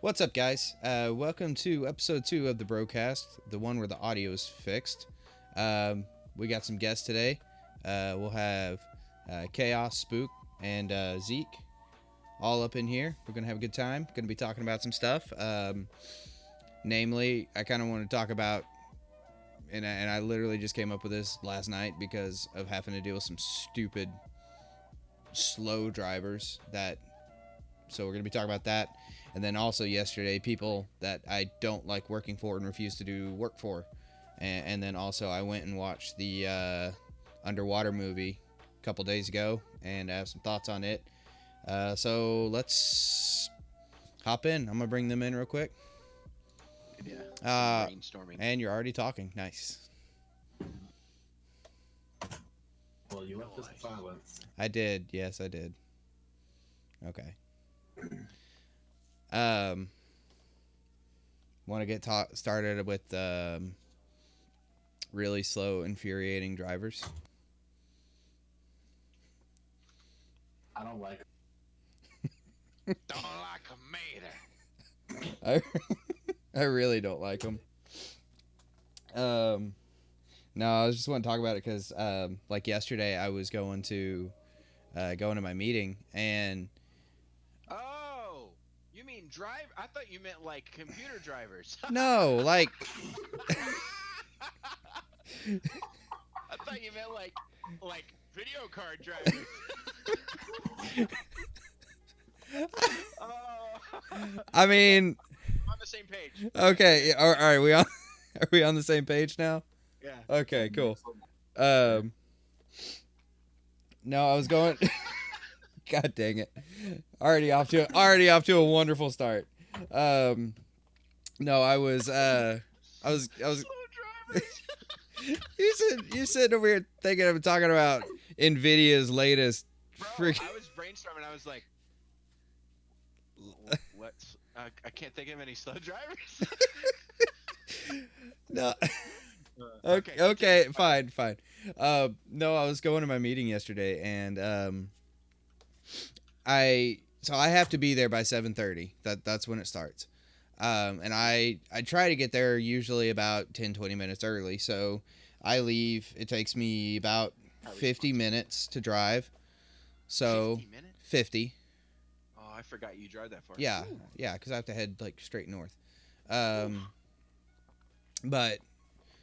What's up, guys? Welcome to episode 2 of the Brocast, the one where the audio is fixed. We got some guests today. We'll have Chaos, Spook, and Zeke all up in here. We're going to have a good time. Going to be talking about some stuff. Namely, I kind of want to talk about, and I literally just came up with this last night because of having to deal with some stupid slow drivers so we're going to be talking about that. And then also yesterday, people that I don't like working for and refuse to do work for. And then also I went and watched the underwater movie a couple days ago, and I have some thoughts on it. So let's hop in. I'm going to bring them in real quick. Yeah. Brainstorming. And you're already talking. Nice. Well, you left us in silence. I did. Yes, I did. Okay. Want to get started with really slow, infuriating drivers? I don't like. Don't like a mater. I really don't like them. No, I just want to talk about it because, like yesterday, I was going to my meeting, and Oh, you mean drive? I thought you meant like computer drivers. no, like I thought you meant like video card drivers. Oh. I mean, On the same page. okay, all right, are we on the same page now? Yeah. Okay, cool. No, I was going. God dang it! Already off to a wonderful start. No, I was. Slow drivers. You sitting over here thinking I'm talking about Nvidia's latest. Bro, I was brainstorming. I was like, "What's? I can't think of any slow drivers." No. Okay, Okay, fine. No, I was going to my meeting yesterday, and I have to be there by 7:30. That's when it starts. And I try to get there usually about 10-20 minutes early. So I leave. It takes me about 50 minutes to drive. So 50 minutes? 50. Oh, I forgot you drive that far. Yeah, Ooh. yeah, because I have to head like straight north. But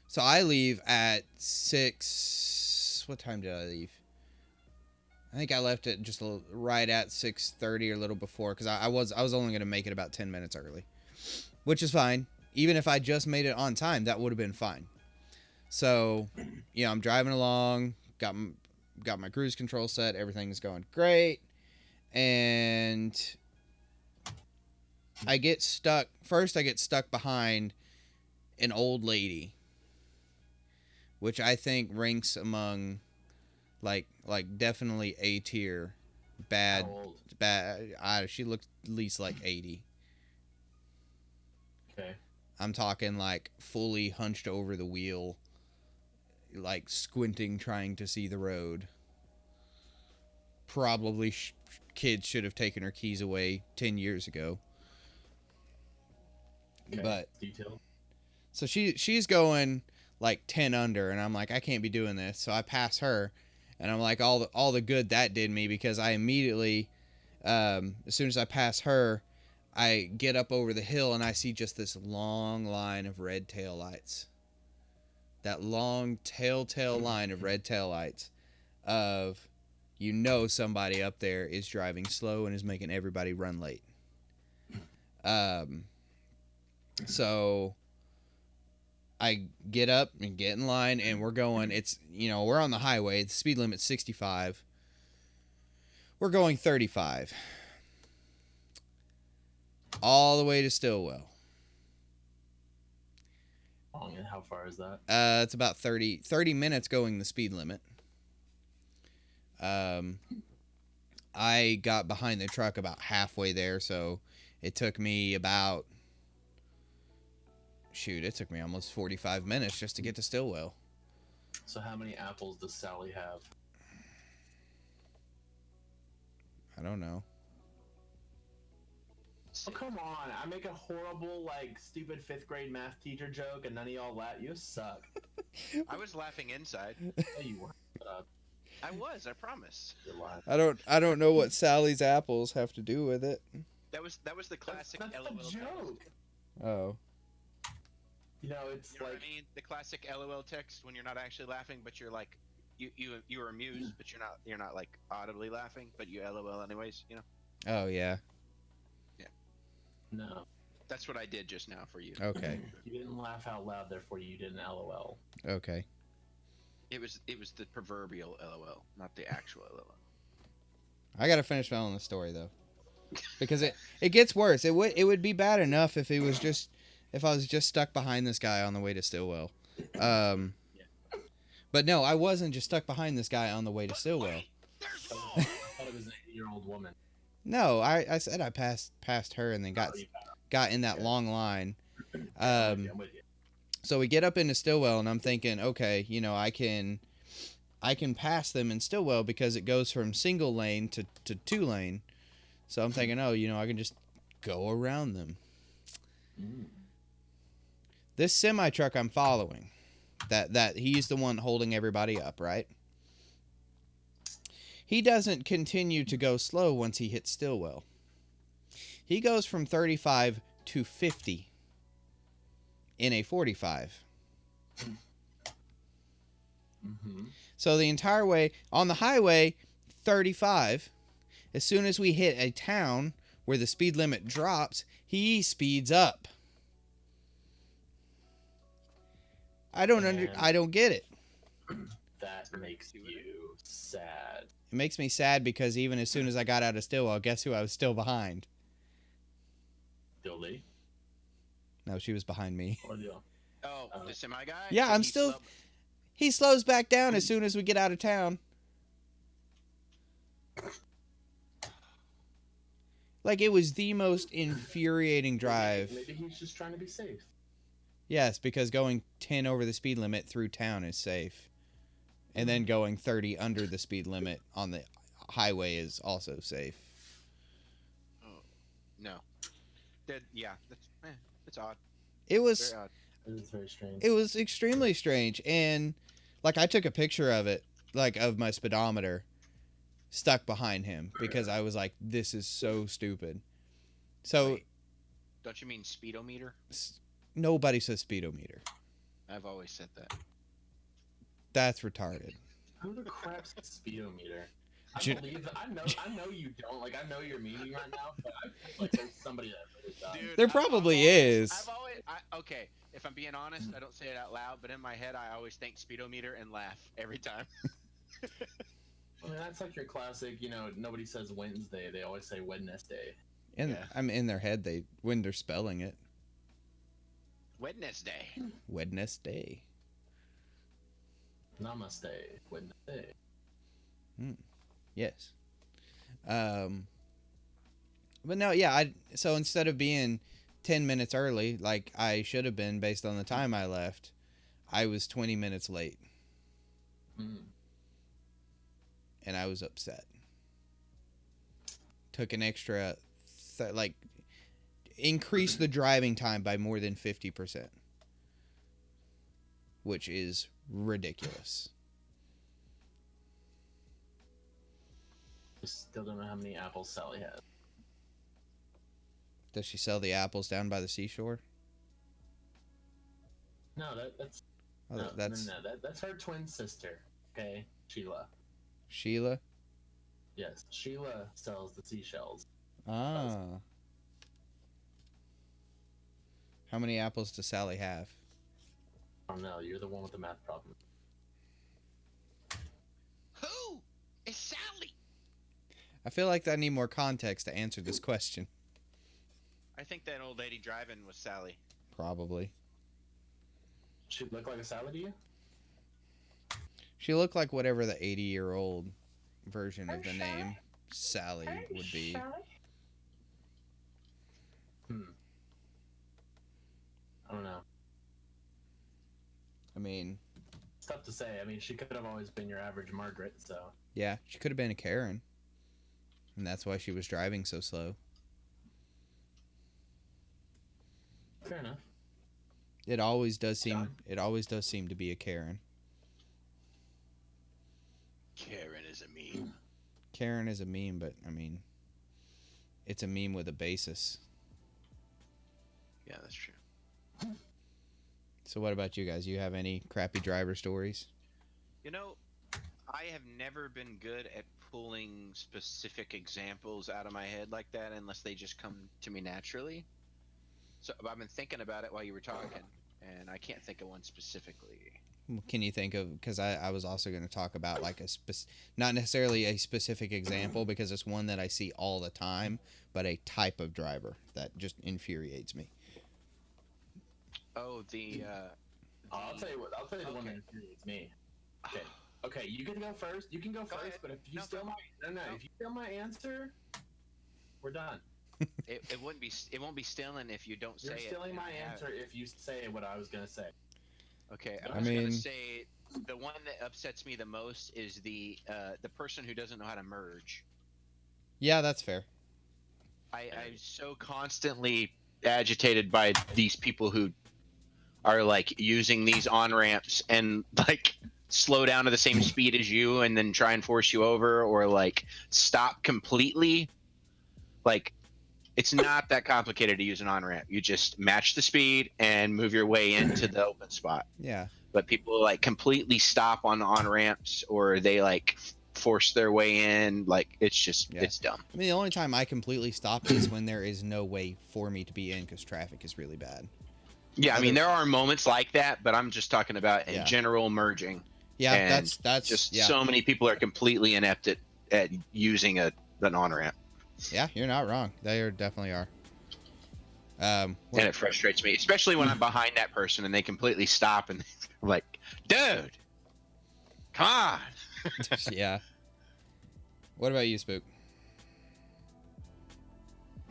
so I leave at 6. What time did I leave? I think I left it just right at 6:30 or a little before, because I was only going to make it about 10 minutes early, which is fine. Even if I just made it on time, that would have been fine. So, I'm driving along, got my cruise control set, everything's going great, and I get stuck. First, I get stuck behind an old lady, which I think ranks among like definitely A tier bad. She looked at least like 80. Okay. I'm talking like fully hunched over the wheel, like squinting, trying to see the road. Probably kids should have taken her keys away 10 years ago. Okay. But Detail. so she's going like 10 under, and I'm like, I can't be doing this. So I pass her, and I'm like, all the good that did me, because I immediately, as soon as I pass her, I get up over the hill and I see just this long line of red tail lights. That long telltale line of red tail lights of, somebody up there is driving slow and is making everybody run late. So I get up and get in line, and we're going. We're on the highway. The speed limit's 65. We're going 35. All the way to Stillwell. And how far is that? It's about 30 minutes going the speed limit. I got behind the truck about halfway there, so it took me about... it took me almost 45 minutes just to get to Stillwell. So how many apples does Sally have? I don't know. Oh, come on. I make a horrible, like, stupid 5th grade math teacher joke, and none of y'all laugh. You suck. I was laughing inside. Yeah, you weren't. I was. I promise. You're lying. I don't know what Sally's apples have to do with it. That was the classic That's LOL the text. joke. Oh. You know, it's You know like... what I mean? The classic LOL text when you're not actually laughing, but you're like, you are amused, but you're not like audibly laughing, but you LOL anyways. You know. Oh yeah. No. That's what I did just now for you. Okay. You didn't laugh out loud, therefore you didn't LOL. Okay. It was the proverbial LOL, not the actual LOL. I gotta finish telling the story though, because it gets worse. It would be bad enough if I was just stuck behind this guy on the way to Stillwell. But no, I wasn't just stuck behind this guy on the way to Stillwell. Wait, there's I more. thought it was an 8-year-old woman. No, I said I passed her and then got in that long line. I'm with you. So we get up into Stillwell and I'm thinking, okay, you know, I can pass them in Stillwell because it goes from single lane to 2 lane. So I'm thinking, oh, you know, I can just go around them. This semi truck I'm following, that he's the one holding everybody up, right? He doesn't continue to go slow once he hits Stillwell. He goes from 35 to 50 in a 45. Mm-hmm. So the entire way on the highway, 35. As soon as we hit a town where the speed limit drops, he speeds up. I don't get it. That makes you sad. It makes me sad because even as soon as I got out of Stillwell, guess who I was still behind? Dilly? No, she was behind me. Or the... Oh, the semi guy. Yeah, So I'm he still. slowed- He slows back down as soon as we get out of town. Like, it was the most infuriating drive. Maybe he's just trying to be safe. Yes, because going 10 over the speed limit through town is safe. And then going 30 under the speed limit on the highway is also safe. No. Yeah, that's odd. It was Very odd. It is very strange. it was extremely strange, and like I took a picture of it, like of my speedometer stuck behind him because I was like, this is so stupid. So Wait, don't you mean speedometer? nobody says speedometer. I've always said that. That's retarded. Who the crap's a speedometer? Ju- I know you don't. Like, I know you're memeing right now, but I feel like there's somebody that really does. Dude, There probably is. Okay, if I'm being honest, I don't say it out loud, but in my head, I always think speedometer and laugh every time. I mean, that's like your classic, you know, nobody says Wednesday. They always say Wednesday. And Yeah. I'm in their head when they're spelling it. Wednesday. Wednesday. Namaste. Wednesday. Yes. But no, yeah, so instead of being 10 minutes early like I should have been based on the time I left, I was 20 minutes late. And I was upset. Took an extra increased the driving time by more than 50%, which is ridiculous. I still don't know how many apples Sally has. Does she sell the apples down by the seashore? No, that's Oh, no, that's no, that's her twin sister. Okay, Sheila. Sheila. Yes, Sheila sells the seashells. Ah. How many apples does Sally have? Oh no, you're the one with the math problem. Who is Sally? I feel like I need more context to answer this question. I think that old lady driving was Sally. Probably. She look like a salad to you? She looked like whatever the 80-year-old version of the name Sally would be. I don't know. I mean, It's tough to say. I mean, she could have always been your average Margaret, so. yeah, she could have been a Karen. And that's why she was driving so slow. Fair enough. It always does seem to be a Karen. Karen is a meme. Karen is a meme, but I mean, it's a meme with a basis. Yeah, that's true. So what about you guys? You have any crappy driver stories? You know, I have never been good at pulling specific examples out of my head like that unless they just come to me naturally. So I've been thinking about it while you were talking, and I can't think of one specifically. Can you think of, because I was also going to talk about like not necessarily a specific example because it's one that I see all the time, but a type of driver that just infuriates me. Oh, I'll tell you the one that Okay. infuriates me. Okay, you can go first. You can go first, ahead. but if you No, steal go. if you steal my answer, we're done. It won't be stealing if you don't say You're it. stealing and my I have answer if you say what I was gonna say. Okay, I I was gonna mean- say the one that upsets me the most is the person who doesn't know how to merge. Yeah, that's fair. I'm so constantly agitated by these people who are like using these on ramps and like slow down to the same speed as you and then try and force you over or like stop completely. Like it's not that complicated to use an on ramp. You just match the speed and move your way into the open spot. Yeah. But people like completely stop on ramps or they like force their way in. Like it's just Yeah. it's dumb. I mean, the only time I completely stop is when there is no way for me to be in because traffic is really bad. Yeah, I mean there are moments like that, but I'm just talking about in Yeah. general merging. Yeah, And that's just yeah. so many people are completely inept at using an on ramp, Yeah, you're not wrong. They definitely are. and it frustrates me, especially when I'm behind that person and they completely stop and I'm like, dude, come on. Yeah. What about you, Spook?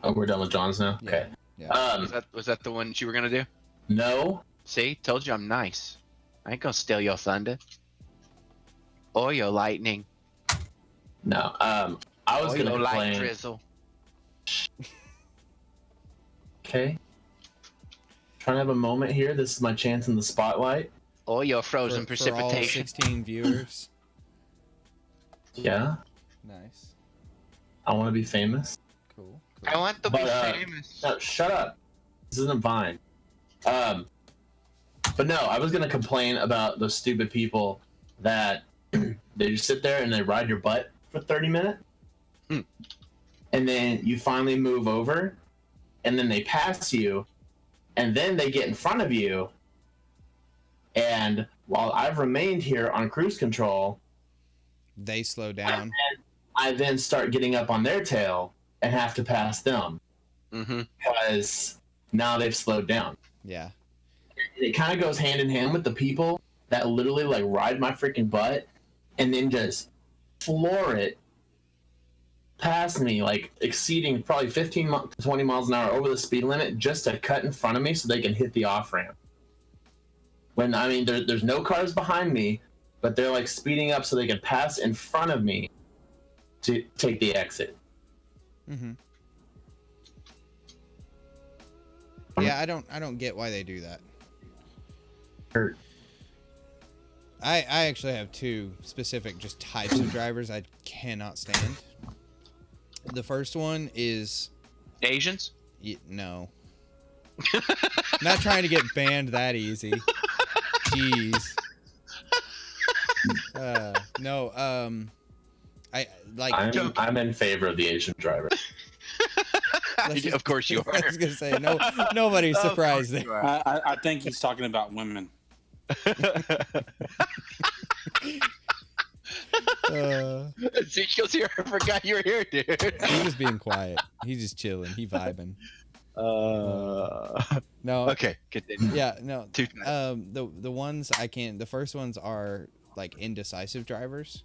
Oh, we're done with John's now. Yeah. Okay. Yeah. Was that the one that you were gonna do? No. See, told you I'm nice. I ain't gonna steal your thunder or your lightning No. I was or gonna your light complain. drizzle. Okay. Trying to have a moment here. This is my chance in the spotlight. Or your frozen For all precipitation. 16 viewers. Yeah. Nice. I want to be famous. Cool. I want to be But, famous. No, shut up. This isn't Vine. But no, I was gonna complain about those stupid people that they just sit there and they ride your butt for 30 minutes, and then you finally move over, and then they pass you, and then they get in front of you, and while I've remained here on cruise control, They slow down. I then start getting up on their tail and have to pass them Mm-hmm. because now they've slowed down. Yeah. It kind of goes hand in hand with the people that literally like ride my freaking butt and then just floor it past me, like exceeding probably 15 to 20 miles an hour over the speed limit just to cut in front of me so they can hit the off ramp. When I mean, there's no cars behind me, but they're like speeding up so they can pass in front of me to take the exit. Mm-hmm. Yeah, I don't get why they do that. Hurt. I actually have two specific just types of drivers I cannot stand. The first one is Asians? no. Not trying to get banned that easy. Jeez. No. I like. I'm in favor of the Asian driver. Of course you are. I was gonna say no. Nobody's Of surprised course there. you are. I think he's talking about women. Ezekiel's here. I forgot you were here, dude. He's just being quiet. He's just chilling. He vibing. No. Okay, continue. Yeah. No. Too fast. The ones I can't. The first ones are like indecisive drivers,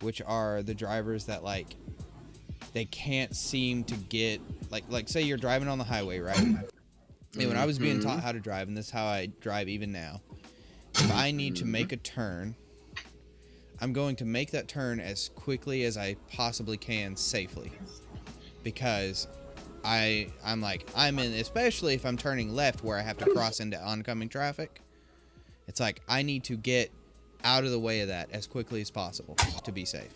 which are the drivers that like they can't seem to get like say you're driving on the highway, right? And when I was being taught how to drive, and this is how I drive even now, if I need to make a turn, I'm going to make that turn as quickly as I possibly can safely. Because I'm like, I'm in, especially if I'm turning left where I have to cross into oncoming traffic. It's like I need to get out of the way of that as quickly as possible to be safe.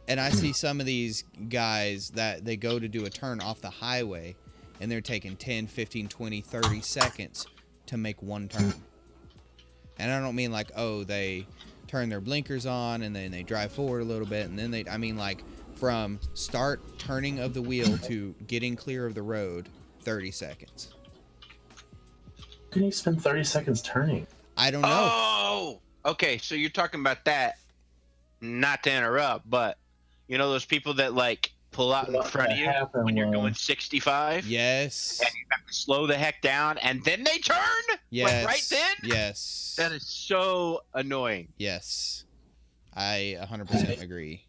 And I see some of these guys that they go to do a turn off the highway and they're taking 10, 15, 20, 30 seconds to make one turn. And I don't mean like, oh, they turn their blinkers on and then they drive forward a little bit and then I mean like from start turning of the wheel to getting clear of the road, 30 seconds. Can you spend 30 seconds turning? I don't know. Oh, okay. So you're talking about that. Not to interrupt, but you know those people that like pull out in front of you when you're going 65? Yes. And you have to slow the heck down and then they turn? Yes. Like right then? Yes. That is so annoying. Yes. I 100% agree.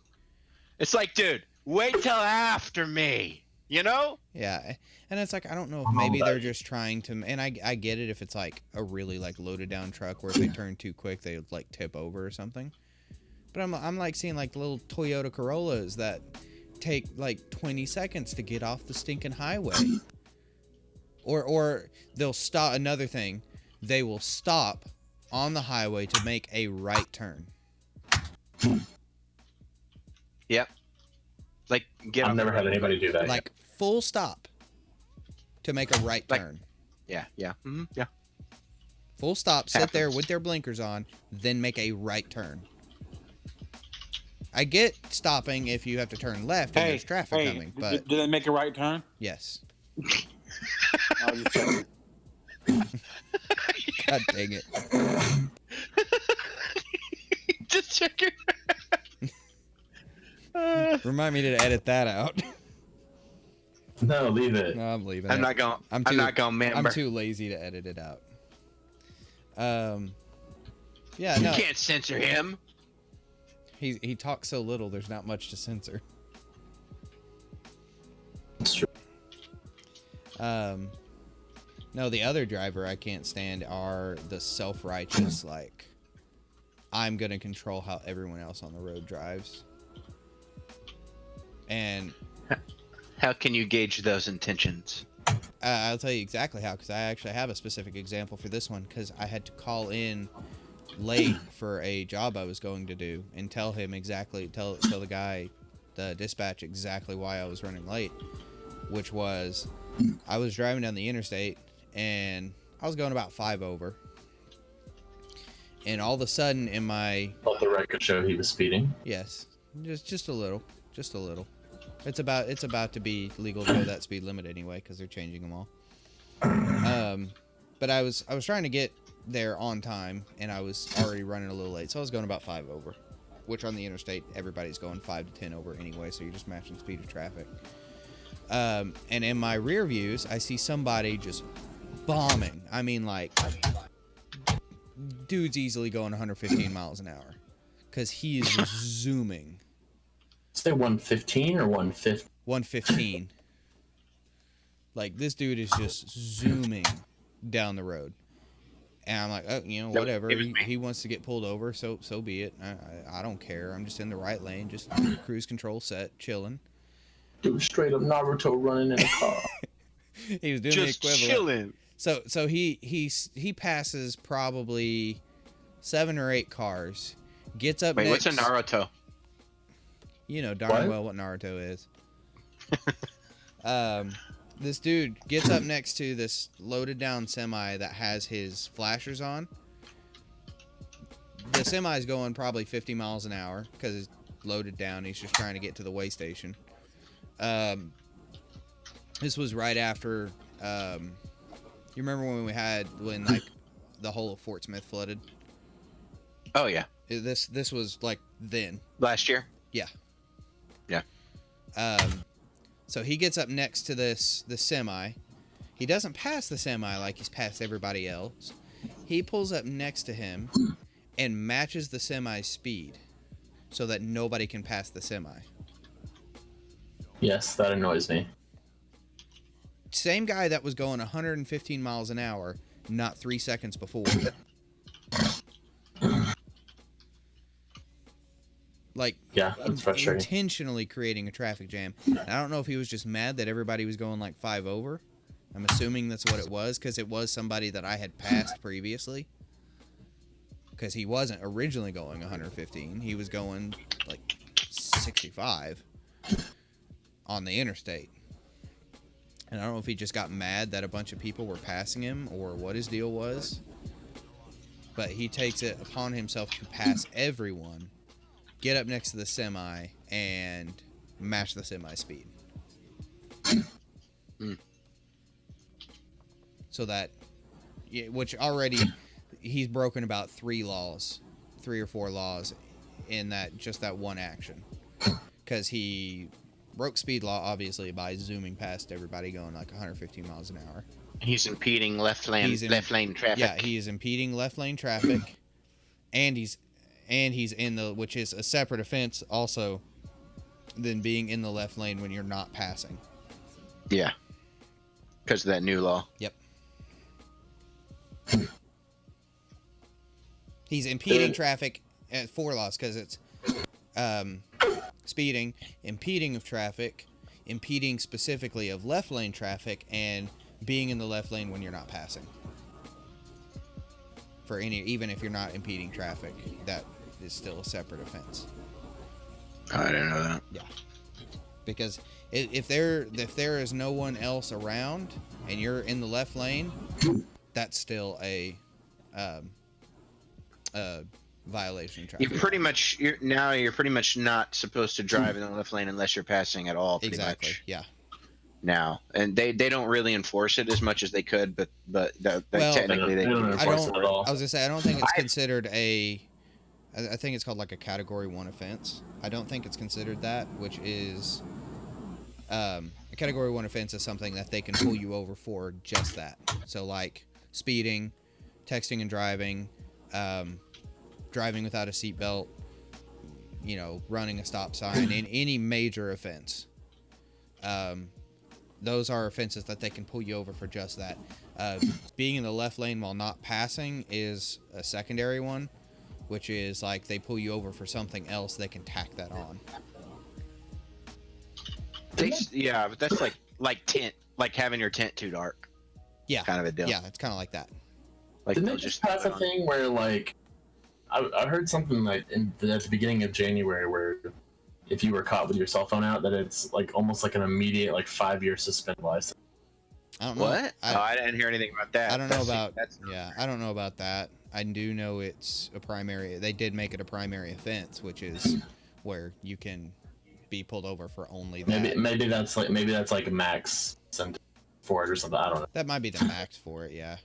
It's like, dude, wait till after me. You know? Yeah. And it's like, I don't know if maybe they're just trying to, and I get it if it's like a really like loaded down truck where if they turn too quick, they would like tip over or something. But I'm like seeing like little Toyota Corollas that take like 20 seconds to get off the stinking highway. Or they'll stop. Another thing, they will stop on the highway to make a right turn. Yep. Like, I've never had anybody do that. Like full stop to make a right turn. Yeah, yeah. Mm-hmm, yeah. Full stop, sit there Happens. with their blinkers on, then make a right turn. I get stopping if you have to turn left and there's traffic coming, but do they make a right turn? yes. I was just checking. God dang it. Just check your... Remind me to edit that out. No, leave it. No, I'm leaving I'm it. not going. I'm not going, I'm member. too lazy to edit it out. Yeah, You no. can't censor him. He talks so little. There's not much to censor. It's true. No, the other driver I can't stand are the self-righteous, like, I'm going to control how everyone else on the road drives. And How can you gauge those intentions? I'll tell you exactly how, because I actually have a specific example for this one, because I had to call in late for a job I was going to do and tell him exactly, tell the guy, the dispatch, exactly why I was running late, which was I was driving down the interstate and I was going about 5 over. And all of a sudden in my... Let the record show he was speeding. Yes, just a little. It's about to be legal to go that speed limit anyway because they're changing them all. But I was trying to get there on time and I was already running a little late, so I was going about 5 over, which on the interstate everybody's going 5 to 10 over anyway, so you're just matching speed of traffic. And in my rear views, I see somebody just bombing. I mean, like, dude's easily going 115 miles an hour because he is just zooming. Say 115 or 150? 115. Like, this dude is just zooming down the road. And I'm like, oh, you know, whatever. He wants to get pulled over, so be it. I don't care. I'm just in the right lane, just cruise control set, chilling. Dude, straight up Naruto running in a car. He was doing Just the equivalent. chilling. So he passes probably 7 or 8 cars. Gets up Wait, next. what's a Naruto? You know darn well what Naruto is. This dude gets up next to this loaded down semi that has his flashers on. The semi's going probably 50 miles an hour because it's loaded down. He's just trying to get to the way station. This was right after, you remember when like the whole of Fort Smith flooded? Oh yeah. This was like then. Last year. Yeah. Yeah. So he gets up next to the semi. He doesn't pass the semi like he's passed everybody else. He pulls up next to him and matches the semi's speed so that nobody can pass the semi. Yes, that annoys me. Same guy that was going 115 miles an hour not 3 seconds before. Like, Yeah, that's frustrating. intentionally creating a traffic jam. And I don't know if he was just mad that everybody was going like 5 over. I'm assuming that's what it was, because it was somebody that I had passed previously. Because he wasn't originally going 115. He was going like 65 on the interstate. And I don't know if he just got mad that a bunch of people were passing him or what his deal was. But he takes it upon himself to pass everyone, get up next to the semi, and match the semi speed. So that, which already, he's broken about 3 or 4 laws in that one action. Because he broke speed law, obviously, by zooming past everybody going like 115 miles an hour. He's impeding left lane traffic. Yeah, he is impeding left lane traffic, and he's in the, which is a separate offense also than being in the left lane when you're not passing. Yeah. Because of that new law. Yep. He's impeding traffic at 4 laws, because it's speeding, impeding of traffic, impeding specifically of left lane traffic, and being in the left lane when you're not passing. Even if you're not impeding traffic, that is still a separate offense. I didn't know that. Yeah. Because if there is no one else around and you're in the left lane, that's still a violation of traffic. You're pretty much not supposed to drive in the left lane unless you're passing at all. Pretty Exactly. much. Yeah. Now, and they don't really enforce it as much as they could, but technically they don't enforce it at all. I was gonna say, I don't think it's considered I think it's called like a category 1 offense. I don't think it's considered that, which is a category 1 offense is something that they can pull you over for just that. So like speeding, texting and driving, driving without a seatbelt, running a stop sign, in any major offense. Those are offenses that they can pull you over for just that. Being in the left lane while not passing is a secondary one, which is like they pull you over for something else, they can tack that on. Yeah, but that's like tent, like having your tent too dark. Yeah. Kind of a deal. Yeah, it's kind of like that. Like Didn't they just pass a thing where like I heard something like at the beginning of January where if you were caught with your cell phone out, that it's like almost like an immediate like 5-year suspend license. I don't know. What? I didn't hear anything about that. I don't know about. I don't know about that. I do know it's a primary. They did make it a primary offense, which is where you can be pulled over for only that. Maybe that's like a max sentence for it or something. I don't know. That might be the max for it, yeah.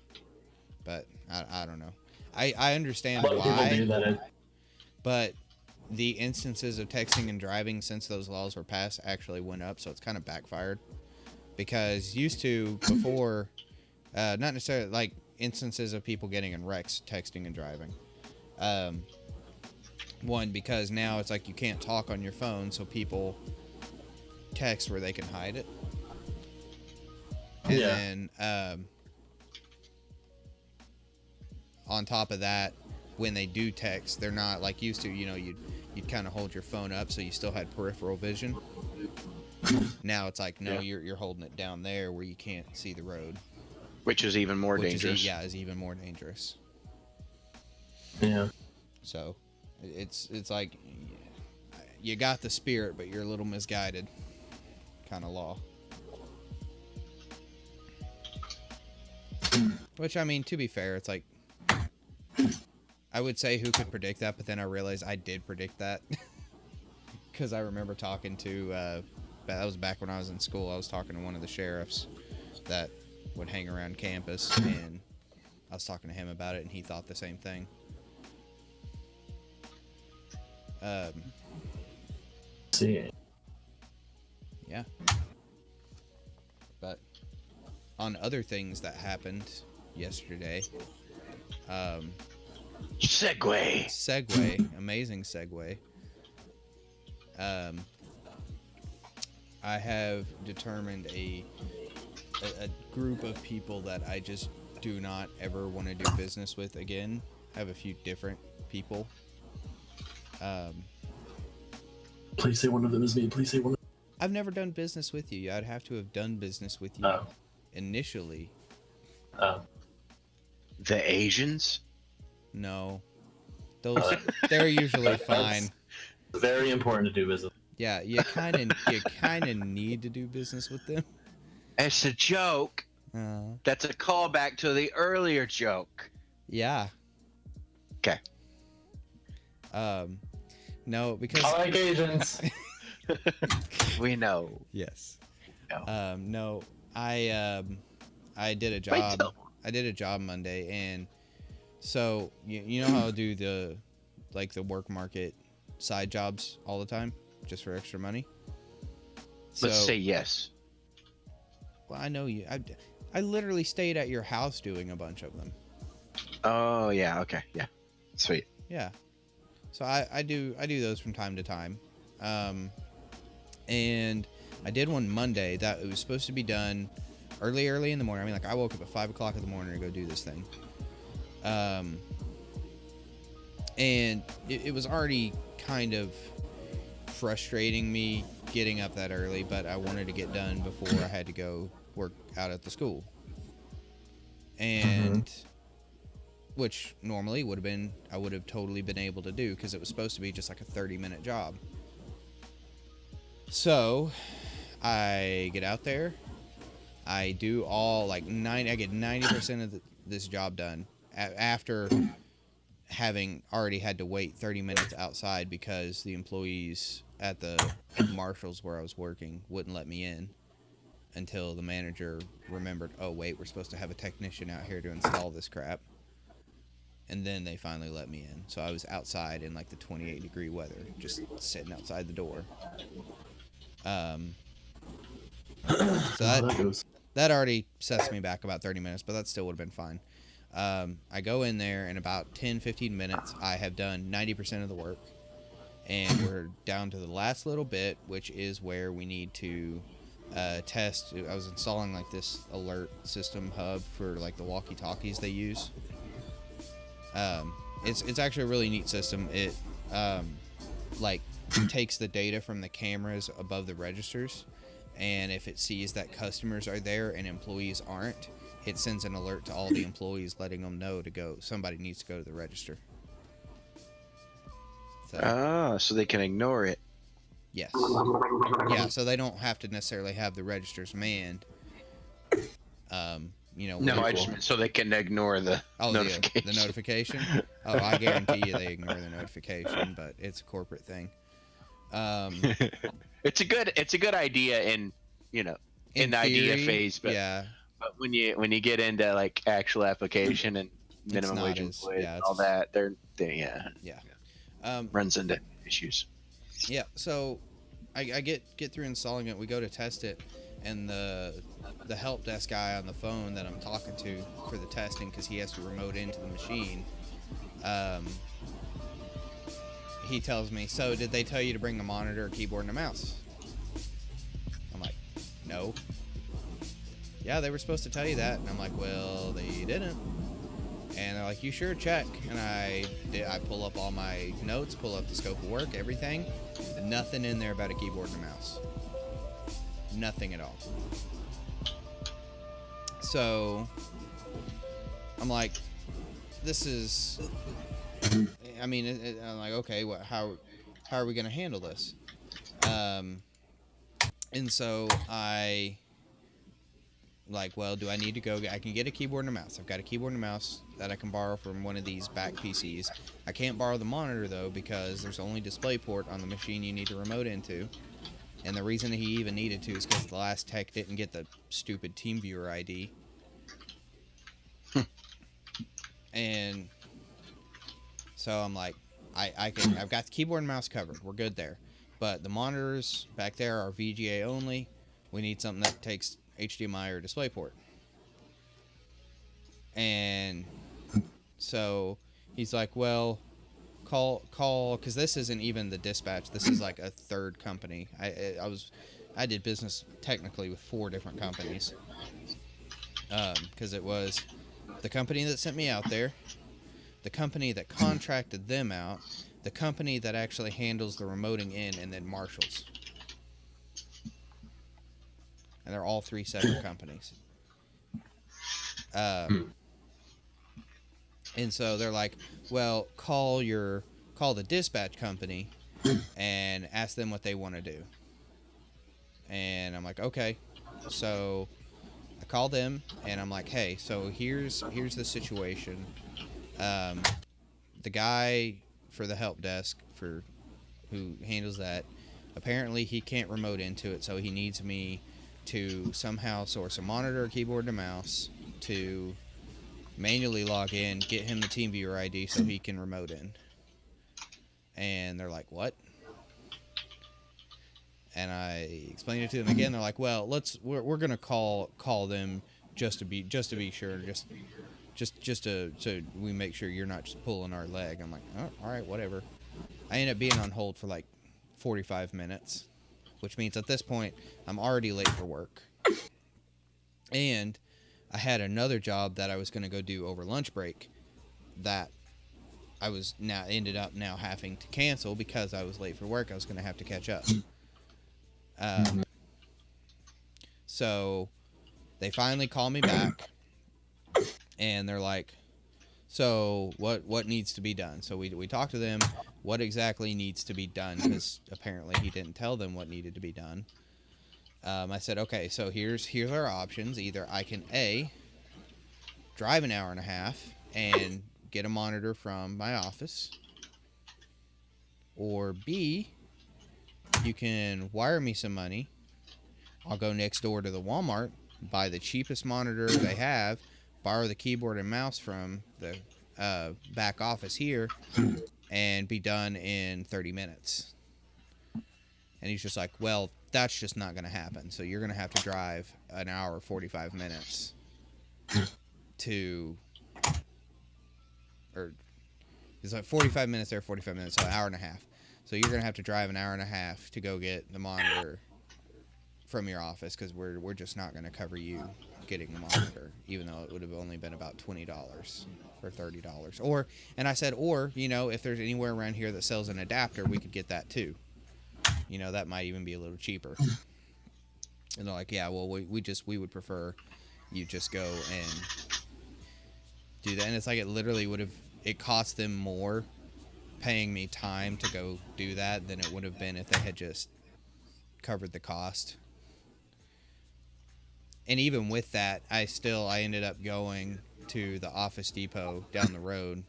But I don't know. I understand People do why. that. But the instances of texting and driving since those laws were passed actually went up, so it's kind of backfired. Because used to, before, not necessarily like instances of people getting in wrecks, texting and driving. One, because now it's like you can't talk on your phone, so people text where they can hide it. And then, on top of that, when they do text, they're not like used to, you'd kind of hold your phone up so you still had peripheral vision. Now it's like, no, you're holding it down there where you can't see the road. Which is even more dangerous. Is even more dangerous. Yeah. So, it's like, you got the spirit, but you're a little misguided kind of law. Which, I mean, to be fair, it's like, I would say who could predict that, but then I realized I did predict that. Because I remember talking to, that was back when I was in school, I was talking to one of the sheriffs that would hang around campus, and I was talking to him about it, and he thought the same thing. See. Yeah. But on other things that happened yesterday, segue, amazing segue. I have determined a group of people that I just do not ever want to do business with again. I have a few different people. Please say one of them is me. Please say one of them. I've never done business with you. I'd have to have done business with you Oh. initially. Oh. The Asians? No. Those they're usually fine. That's very important to do business. Yeah, you kind of need to do business with them. It's a joke. That's a callback to the earlier joke. Yeah. Okay. No, because I like Asians. We know. yes. No. No, I did a Wait job. till- I did a job Monday, and so you know how I do the work market side jobs all the time, just for extra money. Let's say yes. Well, I know you. I literally stayed at your house doing a bunch of them. Oh yeah. Okay. Yeah. Sweet. Yeah. So I do those from time to time. And I did one Monday that it was supposed to be done early in the morning. I mean, like I woke up at 5 o'clock in the morning to go do this thing. And it was already kind of frustrating me getting up that early, but I wanted to get done before I had to go work out at the school. And which normally I would have totally been able to do because it was supposed to be just like a 30-minute job. So I get out there, I do all I get 90% of this job done after having already had to wait 30 minutes outside because the employees at the Marshalls where I was working wouldn't let me in until the manager remembered, oh wait, we're supposed to have a technician out here to install this crap. And then they finally let me in. So I was outside in like the 28-degree weather, just sitting outside the door. So that already sets me back about 30 minutes, but that still would have been fine. I go in there, in about 10-15 minutes, I have done 90% of the work. And we're down to the last little bit, which is where we need to test. I was installing like this alert system hub for like the walkie-talkies they use. It's actually a really neat system. It takes the data from the cameras above the registers, and if it sees that customers are there and employees aren't, it sends an alert to all the employees letting them know somebody needs to go to the register. So they can ignore it. Yes. Yeah, so they don't have to necessarily have the registers manned. No, I just meant so they can ignore the notification. The notification? Oh, I guarantee you they ignore the notification, but it's a corporate thing. It's a good idea in the theory, idea phase, but yeah. But when you get into like actual application and minimum wage employees and all that, runs into issues. Yeah, so I get through installing it. We go to test it, and the help desk guy on the phone that I'm talking to for the testing, because he has to remote into the machine, he tells me, so did they tell you to bring a monitor, a keyboard, and a mouse? I'm like, no. Yeah, they were supposed to tell you that. And I'm like, well, they didn't. And they're like, you sure? Check. And I pull up all my notes, pull up the scope of work, everything. Nothing in there about a keyboard and a mouse. Nothing at all. So I'm like, this is, I mean, I'm like, okay, how are we going to handle this? And so I like, well, do I need to go? I can get a keyboard and a mouse. I've got a keyboard and a mouse that I can borrow from one of these back PCs. I can't borrow the monitor, though, because there's only DisplayPort on the machine you need to remote into. And the reason he even needed to is because the last tech didn't get the stupid TeamViewer ID. And so I'm like, I've got the keyboard and mouse covered. We're good there. But the monitors back there are VGA only. We need something that takes HDMI or DisplayPort. And so he's like, well, call, because this isn't even the dispatch. This is like a third company. I did business technically with 4 different companies. Because it was the company that sent me out there, the company that contracted them out, the company that actually handles the remoting in, and then Marshall's. And they're all 3 separate companies. And so they're like, well, call the dispatch company and ask them what they want to do. And I'm like, okay. So I call them and I'm like, hey, so here's the situation. The guy for the help desk who handles that, apparently he can't remote into it, so he needs me to somehow source a monitor, keyboard, and a mouse to manually log in, get him the TeamViewer ID so he can remote in. And they're like, what? And I explained it to them again. They're like, well, we're gonna call them just to be sure, just to so we make sure you're not just pulling our leg. I'm like, oh, all right, whatever. I end up being on hold for like 45 minutes, which means at this point I'm already late for work. And I had another job that I was going to go do over lunch break that I was ended up having to cancel because I was late for work. I was going to have to catch up. So they finally call me back and they're like, so what needs to be done? So we talked to them, what exactly needs to be done, because apparently he didn't tell them what needed to be done. I said, okay, so here's our options. Either I can A, drive an hour and a half and get a monitor from my office, or B, you can wire me some money. I'll go next door to the Walmart, buy the cheapest monitor they have, borrow the keyboard and mouse from the back office here, and be done in 30 minutes. And he's just like, well, that's just not going to happen. So you're going to have to drive an hour, 45 minutes or it's like 45 minutes there, 45 minutes, so an hour and a half. So you're going to have to drive an hour and a half to go get the monitor from your office, because we're just not going to cover you getting the monitor, even though it would have only been about $20 or $30. And I said, if there's anywhere around here that sells an adapter, we could get that too. That might even be a little cheaper. And they're like, yeah, well, we would prefer you just go and do that. And it's like it cost them more paying me time to go do that than it would have been if they had just covered the cost. And even with that, I ended up going to the Office Depot down the road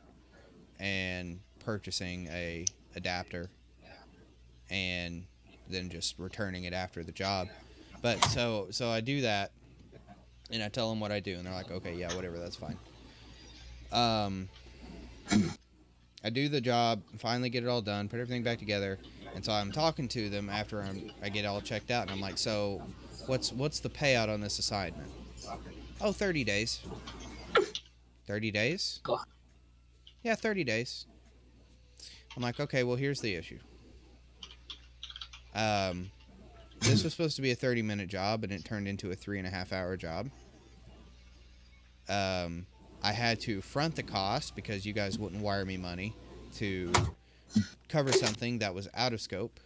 and purchasing a adapter and then just returning it after the job. But so I do that and I tell them what I do, and they're like, okay, yeah, whatever, that's fine. I do the job, finally get it all done, put everything back together, and so I'm talking to them after I get all checked out, and I'm like, so what's the payout on this assignment? Oh, 30 days. 30 days? Yeah, 30 days. I'm like, okay, well, here's the issue. This was supposed to be a 30-minute job, and it turned into a 3.5-hour job. I had to front the cost because you guys wouldn't wire me money to cover something that was out of scope.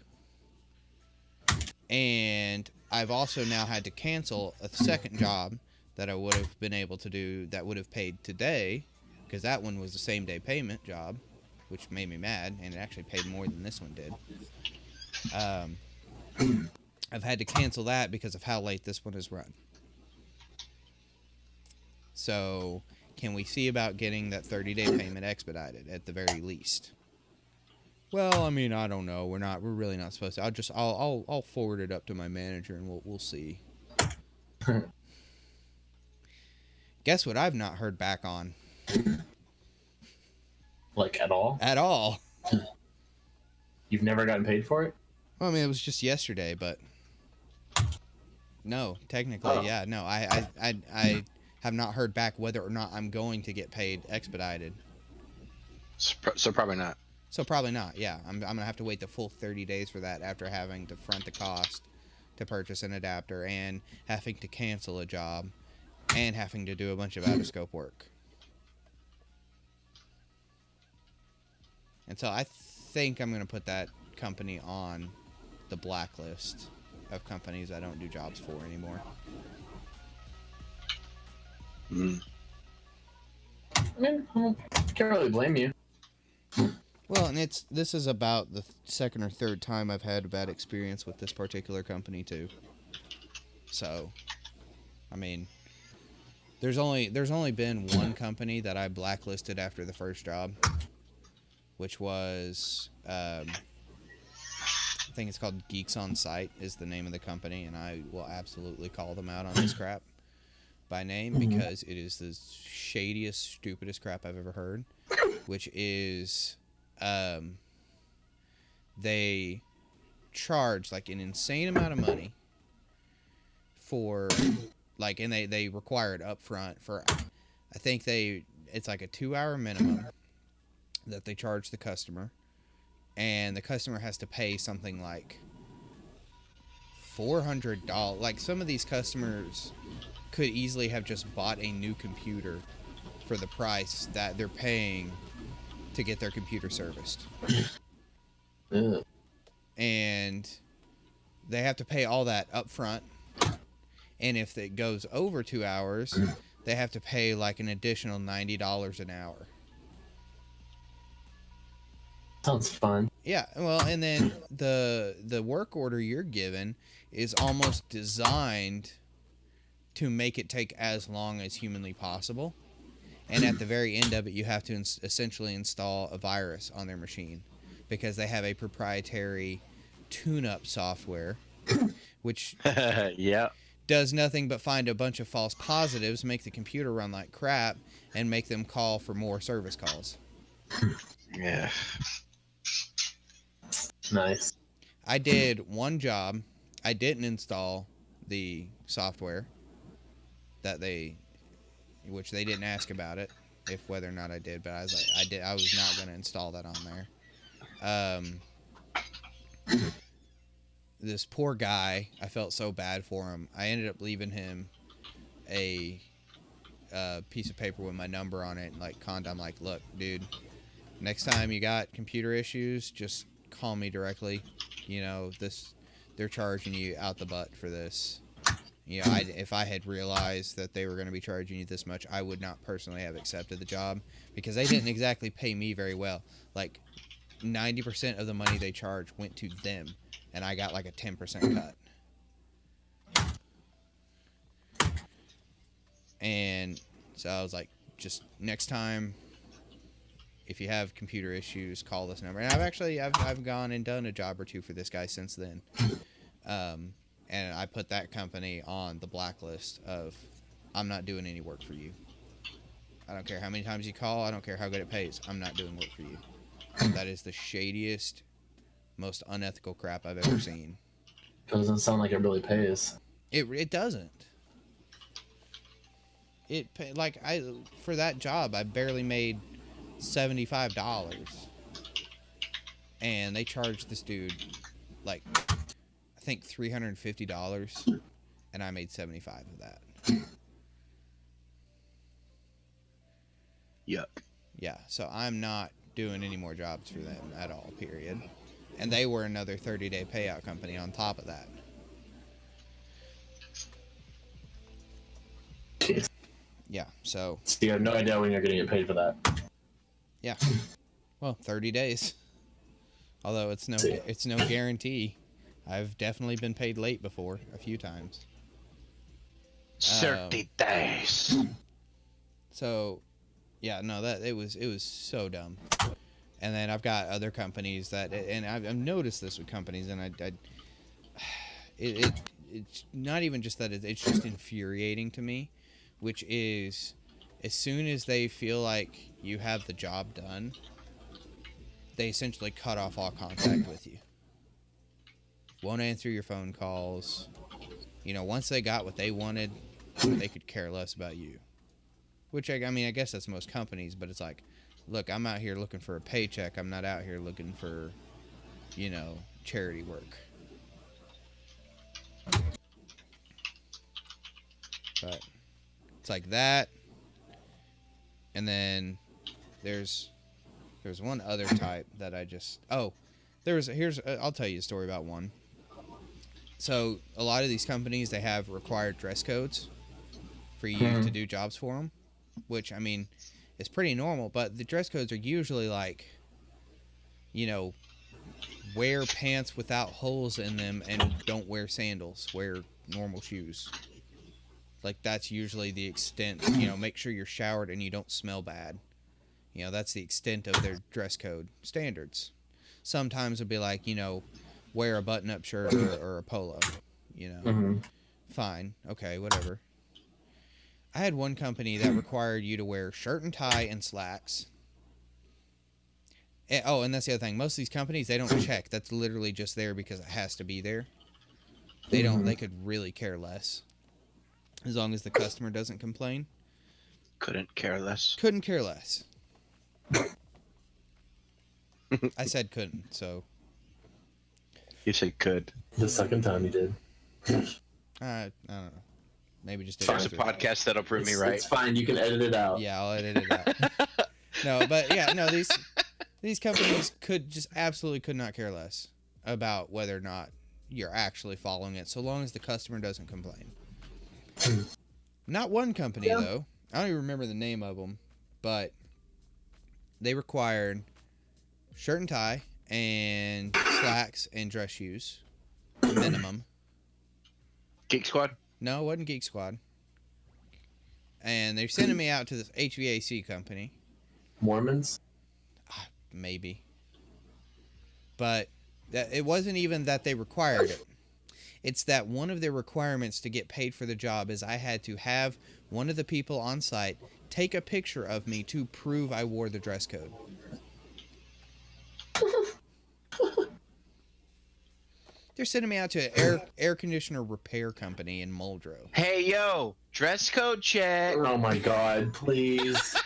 And I've also now had to cancel a second job that I would have been able to do that would have paid today, because that one was the same-day payment job, which made me mad, and it actually paid more than this one did. I've had to cancel that because of how late this one has run. So, can we see about getting that 30-day payment expedited at the very least? Well, I mean, I don't know. We're really not supposed to. I'll forward it up to my manager and we'll see. Guess what I've not heard back on? Like, at all? At all. You've never gotten paid for it? Well, I mean, it was just yesterday, but no, technically, yeah, no. I have not heard back whether or not I'm going to get paid expedited. So probably not. So probably not, yeah. I'm going to have to wait the full 30 days for that after having to front the cost to purchase an adapter and having to cancel a job and having to do a bunch of out-of-scope work. And so I think I'm gonna put that company on the blacklist of companies I don't do jobs for anymore. Mm. I mean, I can't really blame you. Well, and this is about the second or third time I've had a bad experience with this particular company too. So, I mean, there's only been one company that I blacklisted after the first job, which was I think it's called Geeks on Site is the name of the company, and I will absolutely call them out on this crap by name because it is the shadiest, stupidest crap I've ever heard, which is they charge like an insane amount of money for like, and they require it up front for, I think it's like a 2-hour minimum that they charge the customer, and the customer has to pay something like $400. Like, some of these customers could easily have just bought a new computer for the price that they're paying to get their computer serviced. Ugh. And they have to pay all that up front, and if it goes over 2 hours, they have to pay like an additional $90 an hour. Sounds fun. Yeah, well, and then the work order you're given is almost designed to make it take as long as humanly possible. And at the very end of it, you have to essentially install a virus on their machine because they have a proprietary tune-up software, which Yeah. does nothing but find a bunch of false positives, make the computer run like crap, and make them call for more service calls. Yeah. Nice. I did one job. I didn't install the software which they didn't ask about it, if whether or not I did, but I was like, I was not going to install that on there. This poor guy, I felt so bad for him. I ended up leaving him a piece of paper with my number on it, and like, I'm like, look, dude, next time you got computer issues, just call me directly. You know, they're charging you out the butt for this. You know, if I had realized that they were going to be charging you this much, I would not personally have accepted the job, because they didn't exactly pay me very well. Like, 90% of the money they charged went to them, and I got like a 10% cut. And so I was like, just next time, if you have computer issues, call this number. And I've gone and done a job or two for this guy since then. And I put that company on the blacklist of, I'm not doing any work for you. I don't care how many times you call. I don't care how good it pays. I'm not doing work for you. That is the shadiest, most unethical crap I've ever seen. Doesn't sound like it really pays. It doesn't. For that job, I barely made $75, and they charged this dude like, I think $350, and I made $75 of that. Yep. Yeah, so I'm not doing any more jobs for them at all, period. And they were another 30-day payout company on top of that. Jeez. Yeah, so you have no idea when you're going to get paid for that. yeah. Well, 30 days. Although it's no guarantee. I've definitely been paid late before, a few times. 30 days. So, yeah, no, it was so dumb. And then I've got other companies and I've noticed this with companies, and it's not even just that, it's just infuriating to me, which is, as soon as they feel like you have the job done, they essentially cut off all contact with you. Won't answer your phone calls. You know, once they got what they wanted, they could care less about you. Which, I mean, I guess that's most companies, but it's like, look, I'm out here looking for a paycheck. I'm not out here looking for, you know, charity work. But it's like that. And then there's There's one other type that I just I'll tell you a story about one. So a lot of these companies, they have required dress codes for you to do jobs for them, which I mean is pretty normal, but the dress codes are usually like, you know, wear pants without holes in them and don't wear sandals, wear normal shoes. Like, that's usually the extent. You know, make sure you're showered and you don't smell bad. You know, that's the extent of their dress code standards. Sometimes it'll be like, you know, wear a button-up shirt or a polo. You know, fine, okay, whatever. I had one company that required you to wear shirt and tie and slacks. And that's the other thing. Most of these companies, they don't check. That's literally just there because it has to be there. They don't. They could really care less, as long as the customer doesn't complain. Couldn't care less. Couldn't care less. I said couldn't, so. You said could. The second time you did. I don't know. Maybe just did. There's a podcast that'll prove me right. It's fine. You can edit it out. Yeah, I'll edit it out. No, but yeah, no, these companies absolutely could not care less about whether or not you're actually following it, so long as the customer doesn't complain. Not one company, though. I don't even remember the name of them, but they required shirt and tie and slacks and dress shoes, minimum. Geek Squad? No, it wasn't Geek Squad. And they're sending me out to this HVAC company. Mormons? Maybe. But it wasn't even that they required it. It's that one of their requirements to get paid for the job is I had to have one of the people on site take a picture of me to prove I wore the dress code. They're sending me out to an air conditioner repair company in Muldrow. Hey, yo, dress code check. Oh my god, please.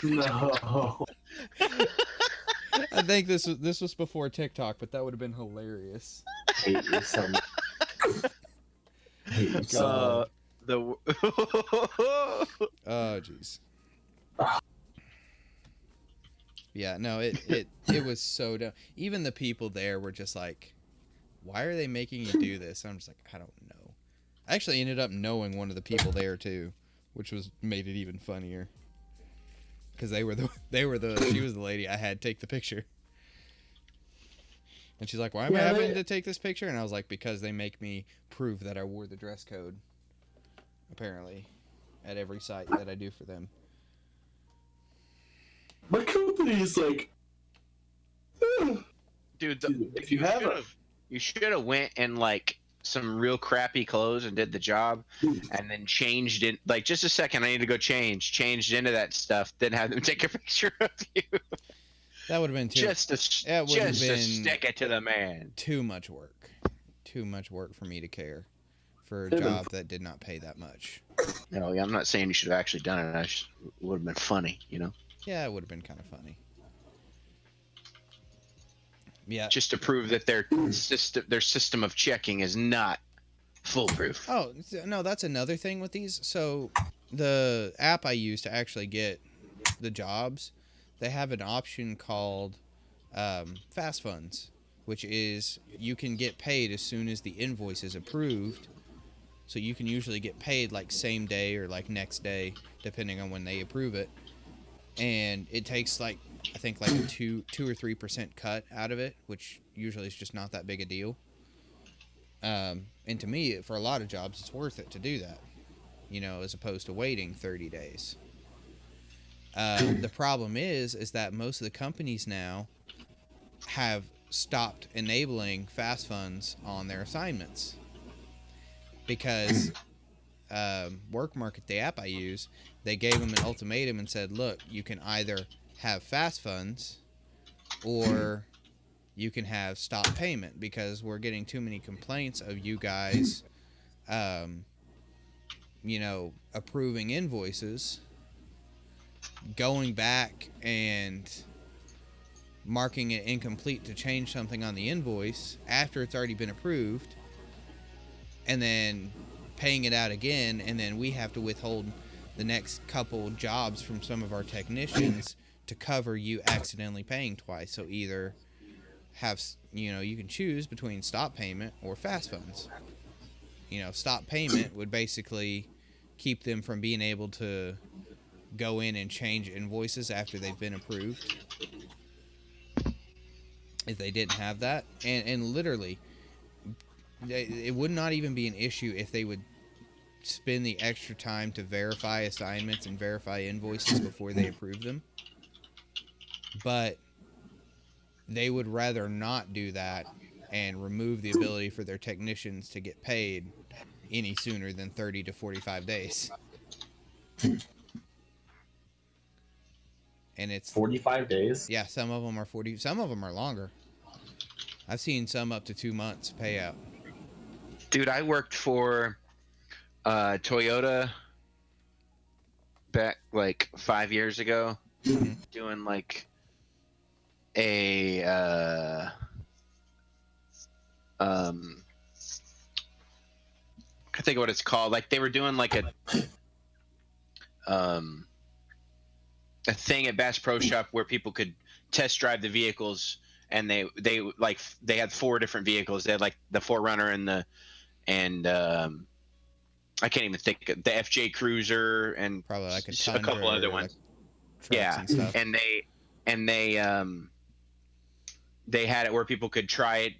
No. I think this was before TikTok, but that would have been hilarious. I hate you so much. I hate you so much. Oh, jeez. Yeah, no, it was so dumb. Even the people there were just like, why are they making you do this? I'm just like, I don't know. I actually ended up knowing one of the people there too, which made it even funnier. Because she was the lady I had take the picture. And she's like, why am I having to take this picture? And I was like, because they make me prove that I wore the dress code. Apparently. At every site that I do for them. My company is like... Dude, if you have you should have went in like some real crappy clothes and did the job, and then changed it. Like, just a second, I need to go change. Changed into that stuff, then have them take a picture of you. That would have been just to stick it to the man. Too much work. Too much work for me to care for a job that did not pay that much. No, I'm not saying you should have actually done it. It would have been funny, you know? Yeah, it would have been kind of funny. Yeah. Just to prove that their system of checking is not foolproof. Oh, no, that's another thing with these. So the app I use to actually get the jobs, they have an option called Fast Funds, which is you can get paid as soon as the invoice is approved. So you can usually get paid like same day or like next day, depending on when they approve it. And it takes like, I think like a 2 or 3% cut out of it, which usually is just not that big a deal. And to me, for a lot of jobs, it's worth it to do that, you know, as opposed to waiting 30 days. The problem is that most of the companies now have stopped enabling fast funds on their assignments because Work Market, the app I use, they gave them an ultimatum and said, look, you can either have fast funds or you can have stop payment because we're getting too many complaints of you guys, you know, approving invoices, going back and marking it incomplete to change something on the invoice after it's already been approved, and then paying it out again, and then we have to withhold the next couple jobs from some of our technicians to cover you accidentally paying twice. So either you can choose between stop payment or fast funds. Stop payment would basically keep them from being able to go in and change invoices after they've been approved if they didn't have that. And literally, it would not even be an issue if they would spend the extra time to verify assignments and verify invoices before they approve them. But they would rather not do that and remove the ability for their technicians to get paid any sooner than 30 to 45 days. And it's 45 days? Yeah, some of them are 40, some of them are longer. I've seen some up to 2 months payout. Dude, I worked for Toyota back like 5 years ago, doing like a I think what it's called. Like they were doing like a thing at Bass Pro Shop where people could test drive the vehicles, and they had 4 different vehicles. They had like the 4Runner and I can't even think, the FJ Cruiser and Probably like a couple other ones. Yeah, and stuff. and they had it where people could try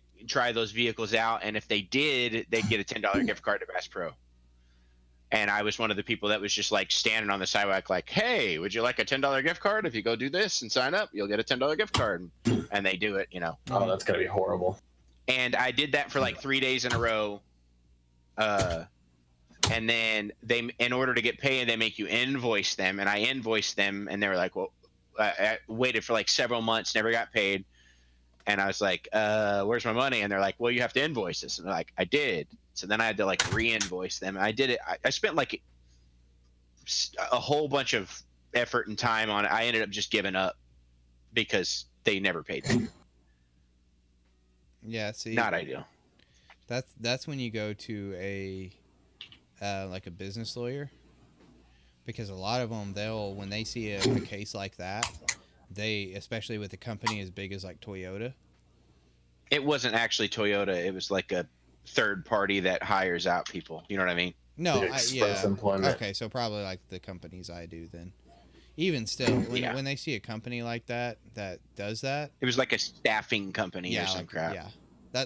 those vehicles out, and if they did, they'd get a $10 gift card to Bass Pro. And I was one of the people that was just like standing on the sidewalk like, hey, would you like a $10 gift card? If you go do this and sign up, you'll get a $10 gift card. And they do it, Oh, that's gotta be horrible. And I did that for like 3 days in a row. And then in order to get paid, they make you invoice them. And I invoiced them, and they were like, well, I waited for like several months, never got paid. And I was like, where's my money? And they're like, well, you have to invoice us. And they're like, I did. So then I had to like re-invoice them. And I did it. I spent like a whole bunch of effort and time on it. I ended up just giving up because they never paid me. Yeah, see, not ideal. That's when you go to a like a business lawyer, because a lot of them, when they see a case like that, they, especially with a company as big as like Toyota. It wasn't actually Toyota. It was like a third party that hires out people. You know what I mean? No, Express employment. Okay, so probably like the companies I do then. Even still, when they see a company like that does that, it was like a staffing company or some like, crap. Yeah,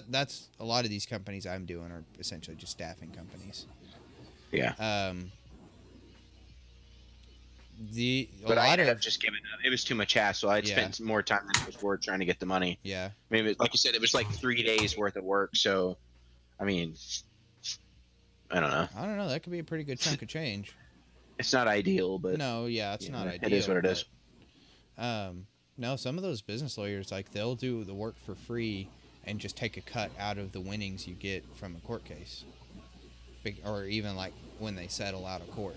that's a lot of these companies I'm doing are essentially just staffing companies. Yeah. But I ended up just giving up. It was too much hassle. I'd spent more time than it was worth trying to get the money. Yeah. I mean, like you said, it was like 3 days worth of work. So, I mean, I don't know. That could be a pretty good chunk of change. It's not ideal, but no, yeah, it's not ideal. It is what it is. No, some of those business lawyers, like, they'll do the work for free and just take a cut out of the winnings you get from a court case, or even like when they settle out of court.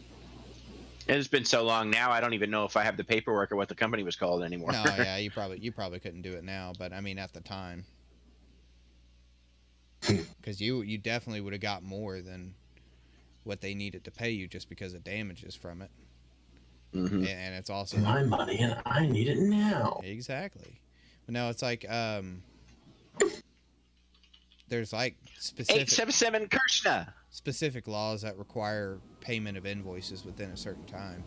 It's been so long now, I don't even know if I have the paperwork or what the company was called anymore. No, yeah, you probably couldn't do it now, but I mean at the time, because you definitely would have got more than what they needed to pay you just because of damages from it. Mm-hmm. And it's also my money, and I need it now. Exactly. But no, it's like there's like specific 877 Kirshna. Specific laws that require payment of invoices within a certain time.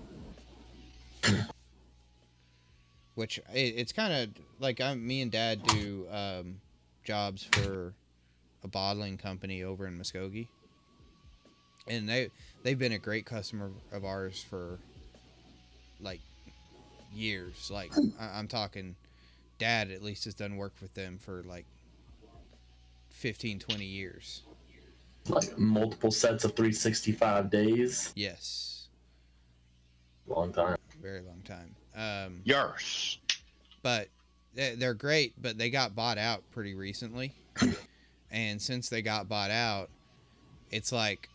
Which it's kind of like me and Dad do jobs for a bottling company over in Muskogee, and they've been a great customer of ours for like years. Like I'm talking, Dad at least has done work with them for like 15, 20 years. Like multiple sets of 365 days. Yes. Long time. Very long time. Yes. But they're great, but they got bought out pretty recently. And since they got bought out, it's like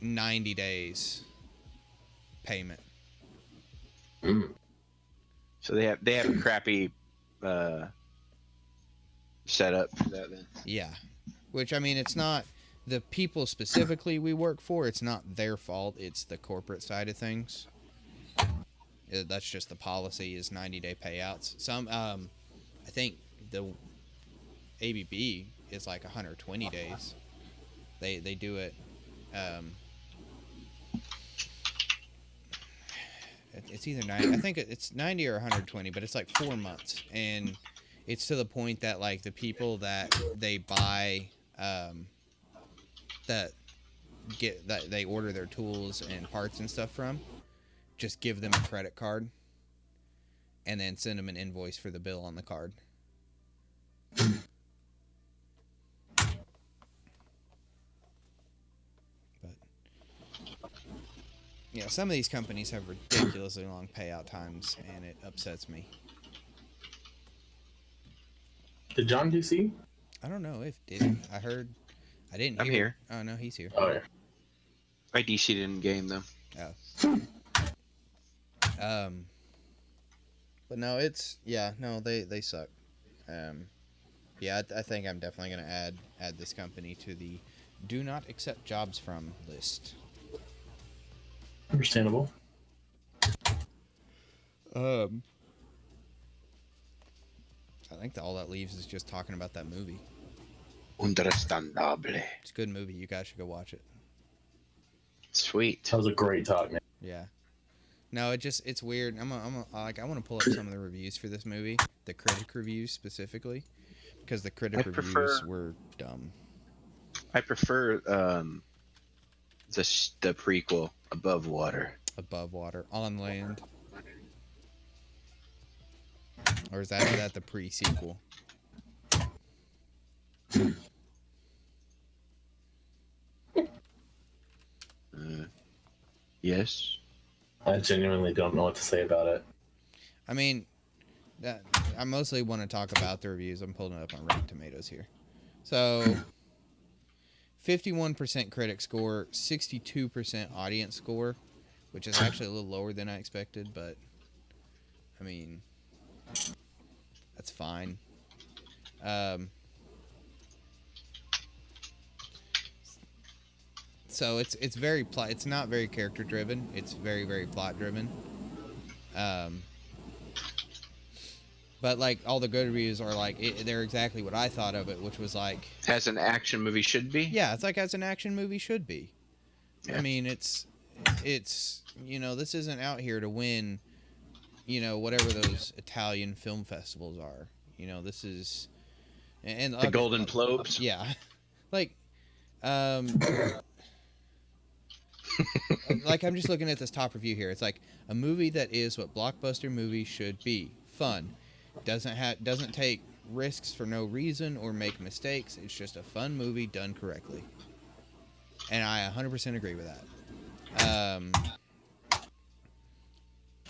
90 days payment. So they have a crappy setup for that then. Yeah. Which, I mean, it's not the people specifically we work for, it's not their fault, it's the corporate side of things. That's just the policy is 90-day payouts. Some I think the ABB is like 120 days. They do it. It's either 90. I think it's 90 or 120, but it's like 4 months, and it's to the point that like the people that they buy, that they order their tools and parts and stuff from, just give them a credit card, and then send them an invoice for the bill on the card. Yeah, some of these companies have ridiculously long payout times, and it upsets me. Did John DC? I don't know if did he? I heard. I didn't hear. I'm here. Oh no, he's here. Oh yeah. I DC'd in game though. Oh. But no, it's no, they suck. Yeah, I think I'm definitely gonna add this company to the do not accept jobs from list. Understandable. I think all that leaves is just talking about that movie. Understandable. It's a good movie. You guys should go watch it. Sweet. That was a great talk, man. Yeah. No, it's weird. I want to pull up some of the reviews for this movie, the critic reviews specifically, because the critic reviews were dumb. I prefer the prequel, Above Water. Above Water, On Land, or is that the pre-sequel? Yes. I genuinely don't know what to say about it. I mean, I mostly want to talk about the reviews. I'm pulling it up on Rotten Tomatoes here. So, 51% critic score, 62% audience score, which is actually a little lower than I expected, but I mean, that's fine. So it's very plot. It's not very character driven. It's very, very plot driven. But like all the good reviews are like they're exactly what I thought of it, which was like As an action movie should be. yeah, it's like as an action movie should be. Yeah. I mean, it's this isn't out here to win, whatever those Italian film festivals are. This is and The Golden Globes. yeah, like like I'm just looking at this top review here. It's like a movie that is what blockbuster movies should be: fun, doesn't take risks for no reason or make mistakes. It's just a fun movie done correctly, and I 100% agree with that.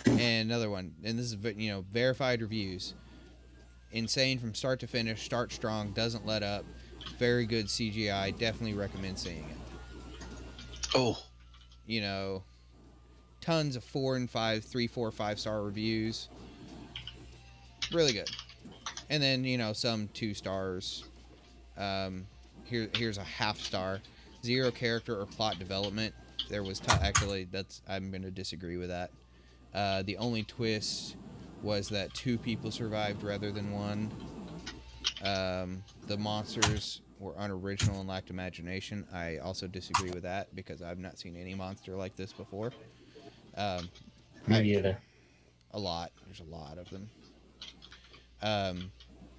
And another one, and this is verified reviews. Insane from start to finish. Start strong, doesn't let up. Very good CGI. Definitely recommend seeing it. Oh. Tons of 4 and 5, 3, 4, 5-star reviews. Really good. And then, some 2 stars. Here's a half star. 0 character or plot development. There was actually I'm going to disagree with that. The only twist was that 2 people survived rather than 1. The monsters were unoriginal and lacked imagination. I also disagree with that because I've not seen any monster like this before. Me either. A lot. There's a lot of them.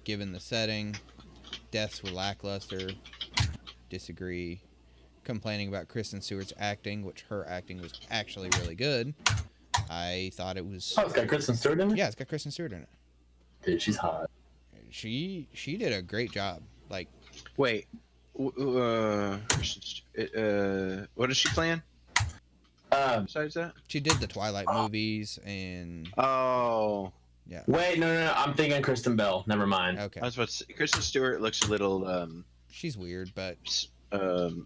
Given the setting, deaths were lackluster. Disagree. Complaining about Kristen Stewart's acting, which her acting was actually really good. I thought it was. Oh, it's got Kristen Stewart in it? Yeah, it's got Kristen Stewart in it. Dude, she's hot. She did a great job. Like, Wait. What is she playing? Besides that? she did the Twilight movies and Oh. yeah. Wait, no. I'm thinking Kristen Bell. Never mind. Okay. I was about to say, Kristen Stewart looks a little She's weird, but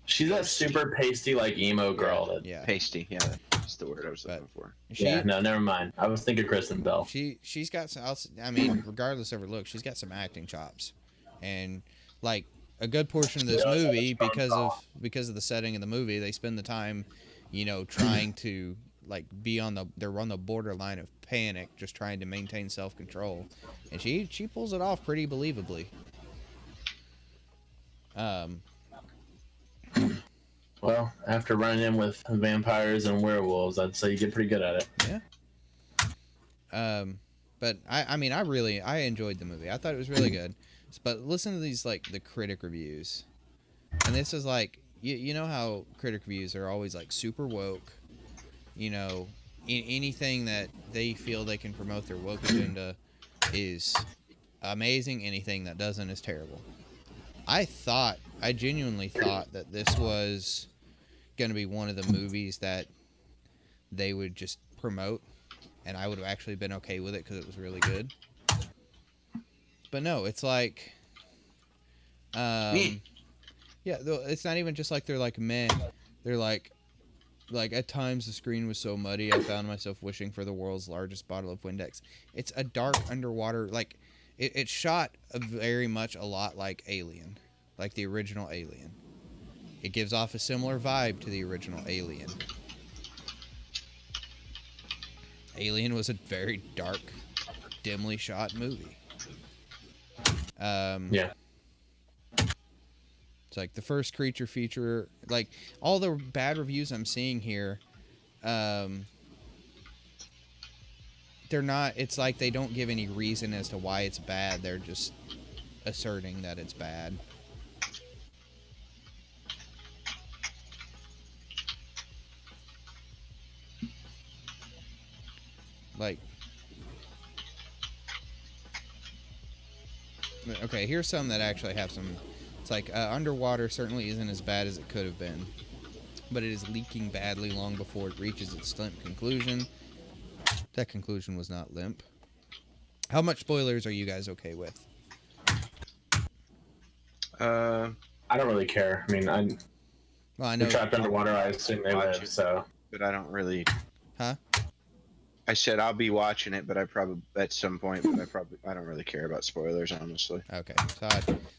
She's that super pasty, like, emo girl. yeah. pasty. Yeah, that's the word I was looking for. Yeah, no, never mind. I was thinking Kristen Bell. She's got some. I mean, regardless of her look, she's got some acting chops, and like a good portion of this movie because of the setting of the movie, they spend the time, trying to like they're on the borderline of panic, just trying to maintain self-control, and she pulls it off pretty believably. Well, after running in with vampires and werewolves, I'd say you get pretty good at it. Yeah. But I mean, I enjoyed the movie. I thought it was really good. But listen to these, like, the critic reviews. And this is like, you know how critic reviews are always, like, super woke. You know, anything that they feel they can promote their woke agenda is amazing. Anything that doesn't is terrible. I genuinely thought that this was going to be one of the movies that they would just promote. And I would have actually been okay with it because it was really good. But no, it's like, yeah, it's not even just like they're like meh. They're like at times the screen was so muddy I found myself wishing for the world's largest bottle of Windex. It's a dark underwater, like it's shot very much a lot like Alien, like the original Alien. It gives off a similar vibe to the original Alien. Alien was a very dark, dimly shot movie. Yeah. It's like the first creature feature, like all the bad reviews I'm seeing here, they're not, it's like they don't give any reason as to why it's bad. They're just asserting that it's bad. Like, okay, here's some that actually have some. It's like, underwater certainly isn't as bad as it could have been, but it is leaking badly long before it reaches its limp conclusion. That conclusion was not limp. How much spoilers are you guys okay with? I don't really care. I mean, Well, I know. they're trapped underwater. I assume they live, so. But I don't really. Huh? I said I'll be watching it, but I probably at some point. But I don't really care about spoilers, honestly. Okay.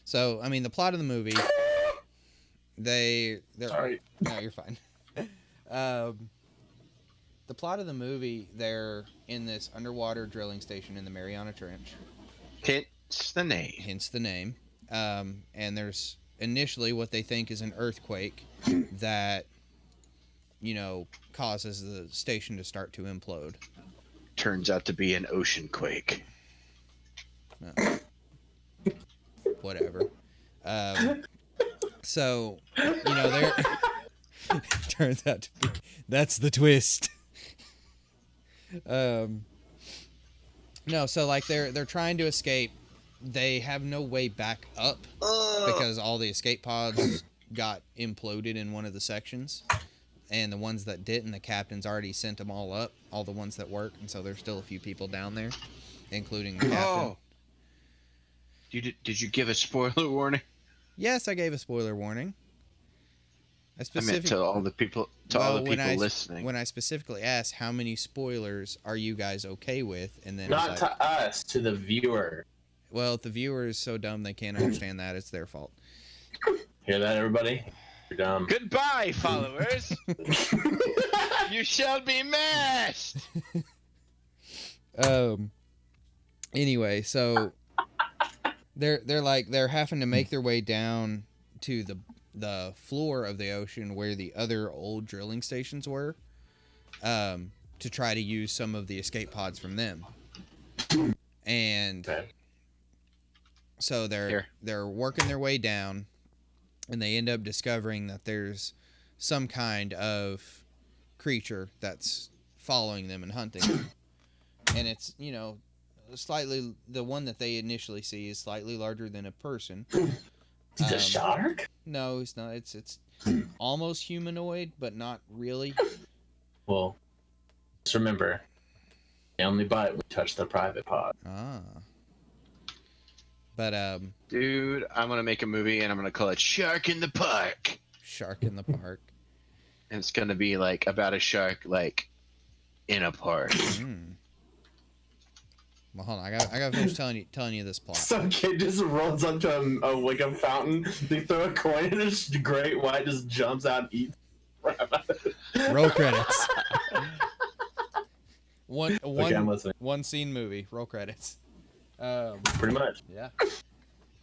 So I mean, the plot of the movie. They're. Sorry. No, you're fine. The plot of the movie, they're in this underwater drilling station in the Mariana Trench. Hence the name. Hence the name. And there's initially what they think is an earthquake that, you know, causes the station to start to implode. Turns out to be an ocean quake. Whatever. So, you know, they're... turns out to be... That's the twist. No, so, like, they're trying to escape. They have no way back up because all the escape pods got imploded in one of the sections. And the ones that didn't, the captain's already sent them all up, all the ones that work, and so there's still a few people down there, including the captain. Oh. Did you give a spoiler warning? Yes, I gave a spoiler warning. I meant to all the people, listening. When I specifically asked how many spoilers are you guys okay with, and then Not to us, to the viewer. Well, if the viewer is so dumb they can't understand that, it's their fault. Hear that, everybody? You're dumb. Goodbye, followers. You shall be missed. Anyway, so they're having to make their way down to the floor of the ocean where the other old drilling stations were, to try to use some of the escape pods from them. And so they're working their way down, and they end up discovering that there's some kind of creature that's following them and hunting them. And it's, you know, slightly, the one that they initially see is slightly larger than a person. It's a shark? No, it's not. It's almost humanoid, but not really. Well, just remember, they only bite when we touch the private pod. Ah. But, dude, I'm going to make a movie and I'm going to call it Shark in the Park. Shark in the Park. And it's going to be, like, about a shark, like, in a park. Well, hold on. I gotta finish telling you this plot. Some kid just rolls up to a fountain. They throw a coin, and this great white just jumps out and eats. Roll credits. Okay, I'm listening. one scene movie. Roll credits. Pretty much. Yeah.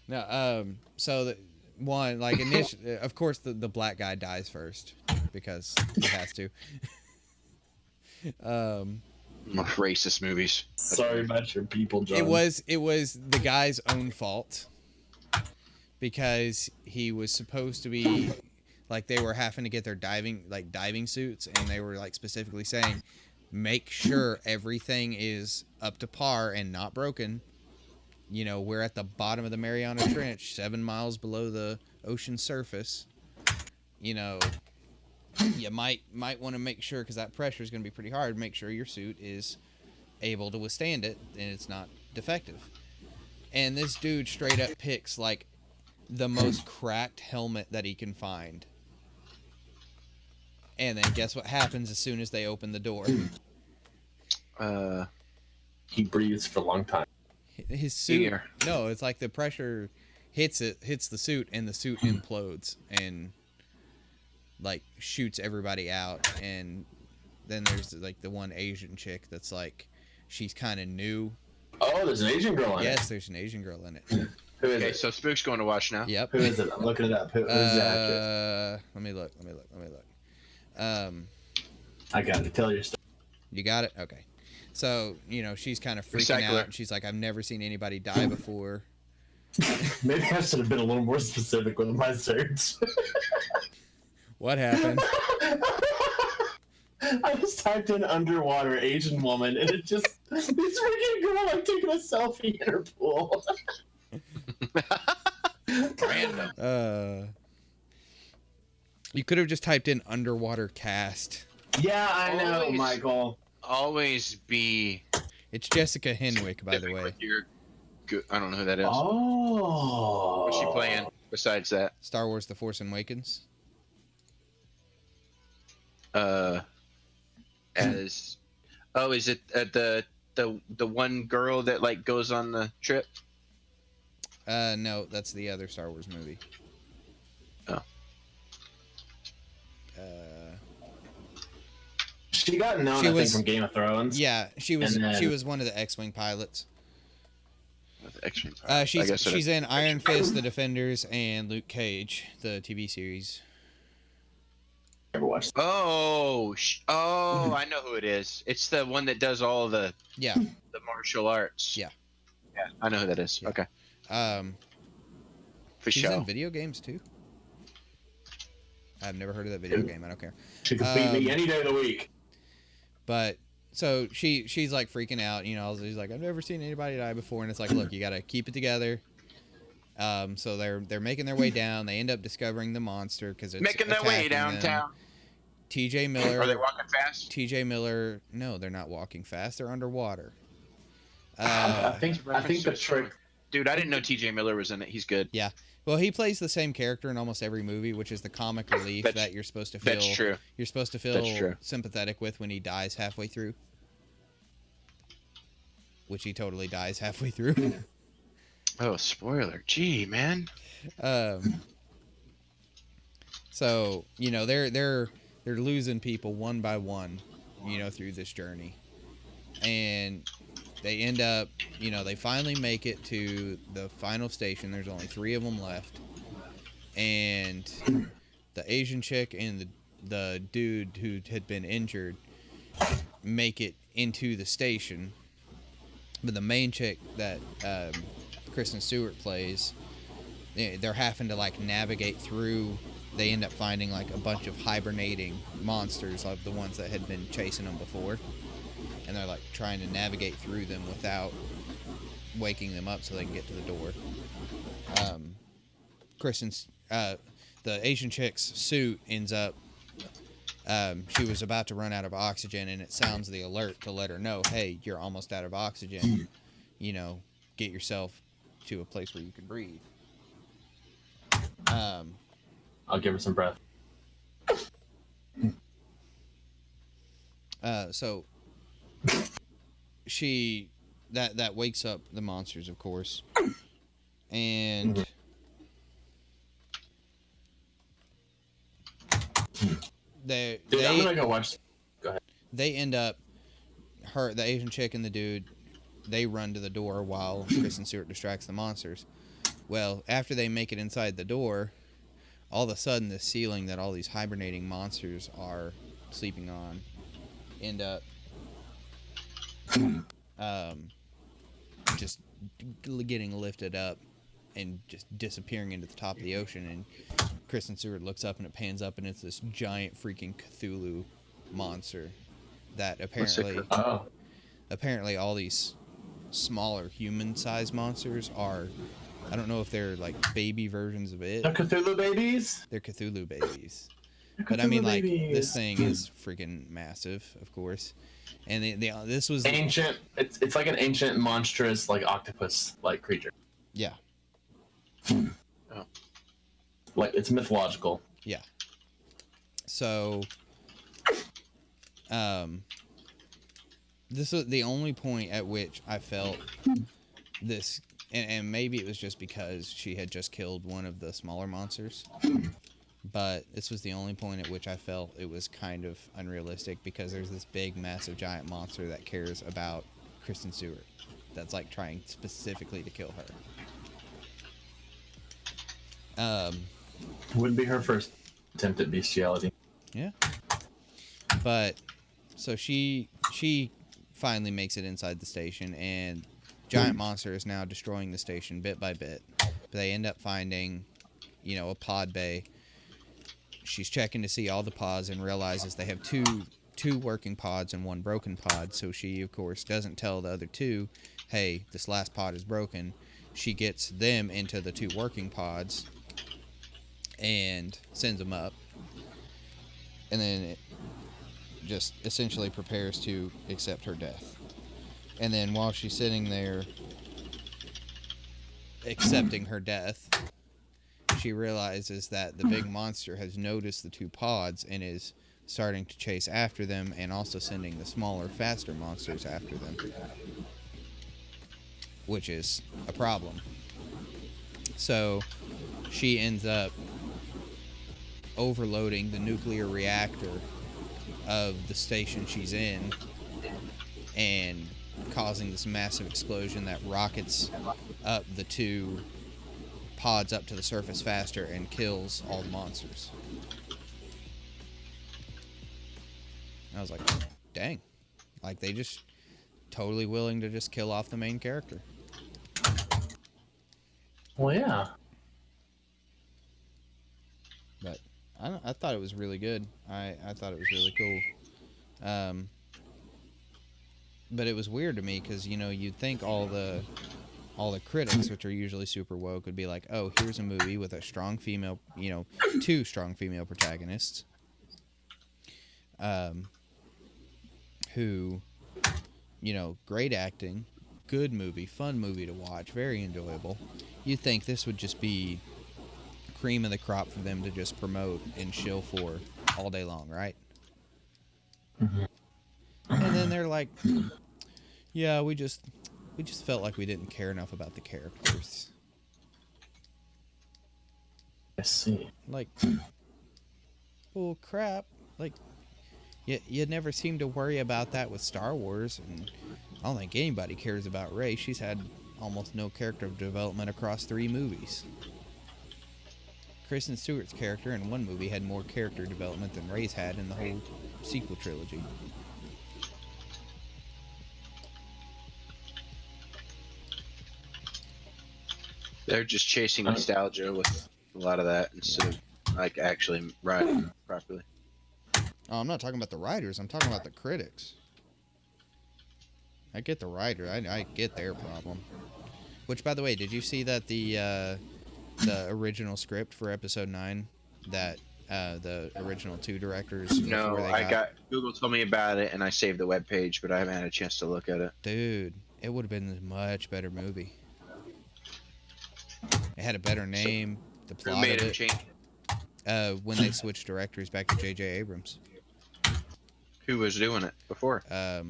No. So one like initially, of course, the black guy dies first because he has to. Racist movies. Sorry about your people, John. It was the guy's own fault because he was supposed to be like they were having to get their diving suits, and they were like specifically saying make sure everything is up to par and not broken. You know, we're at the bottom of the Mariana Trench, 7 miles below the ocean surface. You know, you might want to make sure, because that pressure is going to be pretty hard, make sure your suit is able to withstand it and it's not defective. And this dude straight up picks like the most cracked helmet that he can find. And then guess what happens as soon as they open the door? He breathes for a long time. His suit. Here. No, it's like the pressure hits the suit, and the suit implodes and like shoots everybody out. And then there's like the one Asian chick that's like, she's kind of new. Oh, there's an Asian girl in it. Yes, there's an Asian girl in it. Who is Okay, it? so Spook's going to watch now. Yep. Who is it? I'm looking it up. Who's the actress? Let me look. I got to tell your story. You got it? Okay. So, you know, she's kind of freaking Recycler. out. She's like, I've never seen anybody die before. Maybe I should have been a little more specific with my search. What happened? I just typed in underwater Asian woman, and it just this freaking girl like taking a selfie in her pool. Random. You could have just typed in underwater cast. Yeah, I know, Always. Michael. Always be. It's Jessica Henwick, by the way. with your good. I don't know who that is. Oh. What's she playing besides that? Star Wars: The Force Awakens. As is it the one girl that like goes on the trip? No, that's the other Star Wars movie. Oh. She got known, She I think, was- from Game of Thrones. Yeah, she was And then- she was one of the X-wing pilots. With X-Men. I She's guess it is. in Iron Fist, The Defenders, and Luke Cage, the TV series. Never watched. Oh, I know who it is. It's the one that does all the Yeah. martial arts. Yeah. Yeah, I know who that is. Yeah. Okay. For She's sure. in video games too. I've never heard of that video game. I don't care. She could beat me any day of the week. But so she's like freaking out, you know. She's like, I've never seen anybody die before, and it's like, look, you gotta keep it together. So they're making their way down. They end up discovering the monster because it's Making their way attacking them. downtown. T.J. Miller. Are they walking fast? T.J. Miller. No, they're not walking fast. They're underwater. I think the trick. Dude, I didn't know T.J. Miller was in it. He's good. Yeah. Well, he plays the same character in almost every movie, which is the comic relief that you're supposed to feel. That's true. You're supposed to That's feel true. sympathetic with when he dies halfway through. Which he totally dies halfway through. Oh, spoiler. Gee, man. So, you know, they're losing people one by one, you know, through this journey. And they end up, you know, they finally make it to the final station. There's only 3 of them left. And the Asian chick and the dude who had been injured make it into the station. But the main chick that Kristen Stewart plays, they're having to like navigate through. They end up finding like a bunch of hibernating monsters of the ones that had been chasing them before, and they're like trying to navigate through them without waking them up so they can get to the door. The Asian chick's suit ends up. She was about to run out of oxygen, and it sounds the alert to let her know, hey, you're almost out of oxygen. You know, get yourself to a place where you can breathe. I'll give her some breath. So she that wakes up the monsters, of course, and Dude, I'm gonna go watch. Go ahead. they end up the Asian chick and the dude, they run to the door while Kristen Stewart distracts the monsters. Well, after they make it inside the door, all of a sudden the ceiling that all these hibernating monsters are sleeping on end up just getting lifted up and just disappearing into the top of the ocean. And Kristen Stewart looks up and it pans up and it's this giant freaking Cthulhu monster that apparently all these smaller human-sized monsters are, I don't know if they're like baby versions of it. They're Cthulhu babies? They're Cthulhu babies. But I mean, like, this thing is freaking massive, of course. And this was ancient. It's like an ancient, monstrous, like octopus-like creature. Yeah. Oh. Like, it's mythological. Yeah. So, this was the only point at which I felt this, and maybe it was just because she had just killed one of the smaller monsters, but this was the only point at which I felt it was kind of unrealistic, because there's this big, massive, giant monster that cares about Kristen Stewart that's, like, trying specifically to kill her. Wouldn't be her first attempt at bestiality. Yeah. But, so she finally makes it inside the station, and giant monster is now destroying the station bit by bit. But they end up finding, a pod bay. She's checking to see all the pods and realizes they have two working pods and one broken pod. So she, of course, doesn't tell the other two, hey, this last pod is broken. She gets them into the two working pods and sends them up. And then it just essentially prepares to accept her death. And then while she's sitting there accepting her death, she realizes that the big monster has noticed the two pods and is starting to chase after them, and also sending the smaller, faster monsters after them, which is a problem. So she ends up overloading the nuclear reactor of the station she's in and causing this massive explosion that rockets up the two pods up to the surface faster and kills all the monsters. I was like, dang. Like, they just totally willing to just kill off the main character. Well, yeah. But I thought it was really good. I thought it was really cool. But it was weird to me because, you'd think all the critics, which are usually super woke, would be like, oh, here's a movie with a strong female, two strong female protagonists, who, great acting, good movie, fun movie to watch, very enjoyable. You'd think this would just be cream of the crop for them to just promote and shill for all day long, right? Mm-hmm. And then they're like, yeah, we just felt like we didn't care enough about the characters. I see. Like, well, crap. Like, you never seem to worry about that with Star Wars, and I don't think anybody cares about Rey. She's had almost no character development across 3 movies. Kristen Stewart's character in one movie had more character development than Rey's had in the whole sequel trilogy. They're just chasing nostalgia with a lot of that instead of like actually writing properly. Oh, I'm not talking about the writers. I'm talking about the critics. I get the writer. I get their problem. Which, by the way, did you see that the original script for episode 9 that the original 2 directors? No, Google told me about it and I saved the webpage, but I haven't had a chance to look at it. Dude, it would have been a much better movie. It had a better name. The plot Who made of him it. change? When they switched directors back to J.J. Abrams. Who was doing it before? I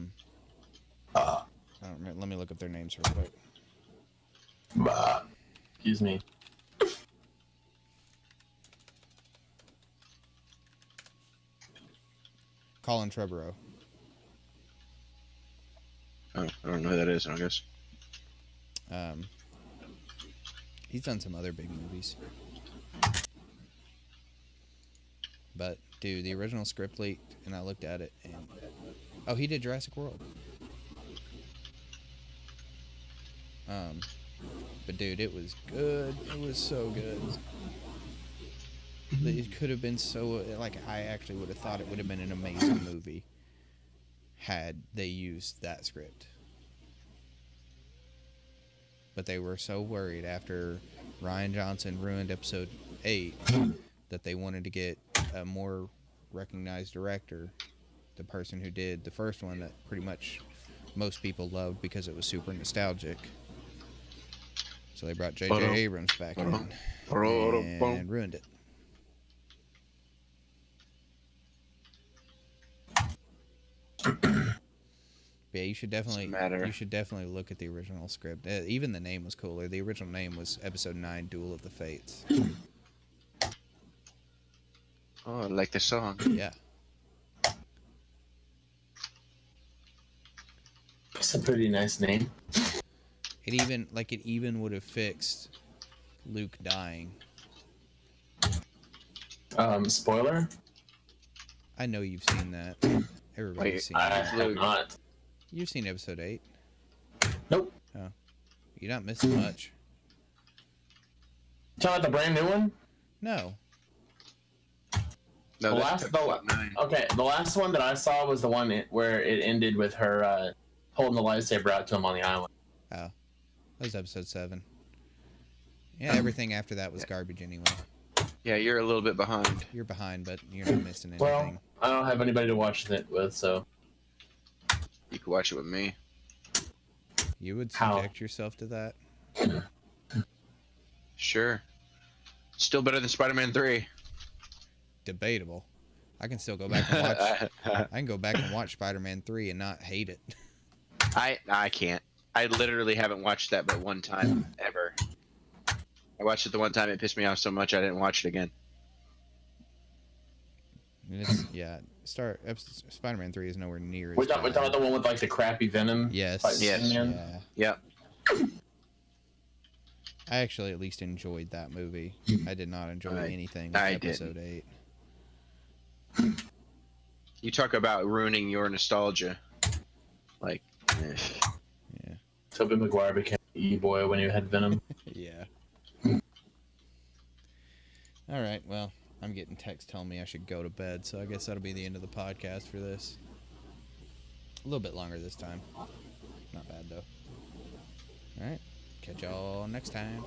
don't remember. Let me look up their names real quick. Excuse me. Colin Trevorrow. Oh, I don't know who that is, I guess. He's done some other big movies. But, dude, the original script leaked, and I looked at it, and... Oh, he did Jurassic World. But, dude, it was good. It was so good. It could have been so... Like, I actually would have thought it would have been an amazing movie had they used that script. But they were so worried after Rian Johnson ruined episode 8 that they wanted to get a more recognized director, the person who did the first one that pretty much most people loved because it was super nostalgic. So they brought J.J. Abrams back in and ruined it. Yeah, you should definitely look at the original script. Even the name was cooler. The original name was Episode 9, Duel of the Fates. Oh, I like the song. Yeah. It's a pretty nice name. It even would have fixed Luke dying. Spoiler? I know you've seen that. Everybody's seen I it. have not. You've seen episode 8. Nope. Oh. You're not missing much. Talking about the brand new one? No. No, The that's episode 9. Okay, the last one that I saw was the one where it ended with her holding the lightsaber out to him on the island. Oh. That was episode 7. Yeah, everything after that was garbage anyway. Yeah, you're a little bit behind. You're behind, but you're not missing anything. Well, I don't have anybody to watch it with, so... You could watch it with me. You would How? subject yourself to that? Sure. Still better than Spider-Man 3. Debatable. I can still go back and watch... I can go back and watch Spider-Man 3 and not hate it. I can't. I literally haven't watched that but one time, ever. I watched it the one time, it pissed me off so much I didn't watch it again. Yeah, Spider-Man 3 is nowhere near as We're talking about the one with, like, the crappy Venom? Yes. Yes. Yeah. Yep. I actually at least enjoyed that movie. I did not enjoy anything with I episode didn't. 8. You talk about ruining your nostalgia. Like, Yeah. Tobey Maguire became E-Boy when he had Venom. Yeah. All right, well, I'm getting texts telling me I should go to bed, so I guess that'll be the end of the podcast for this. A little bit longer this time. Not bad, though. All right. Catch y'all next time.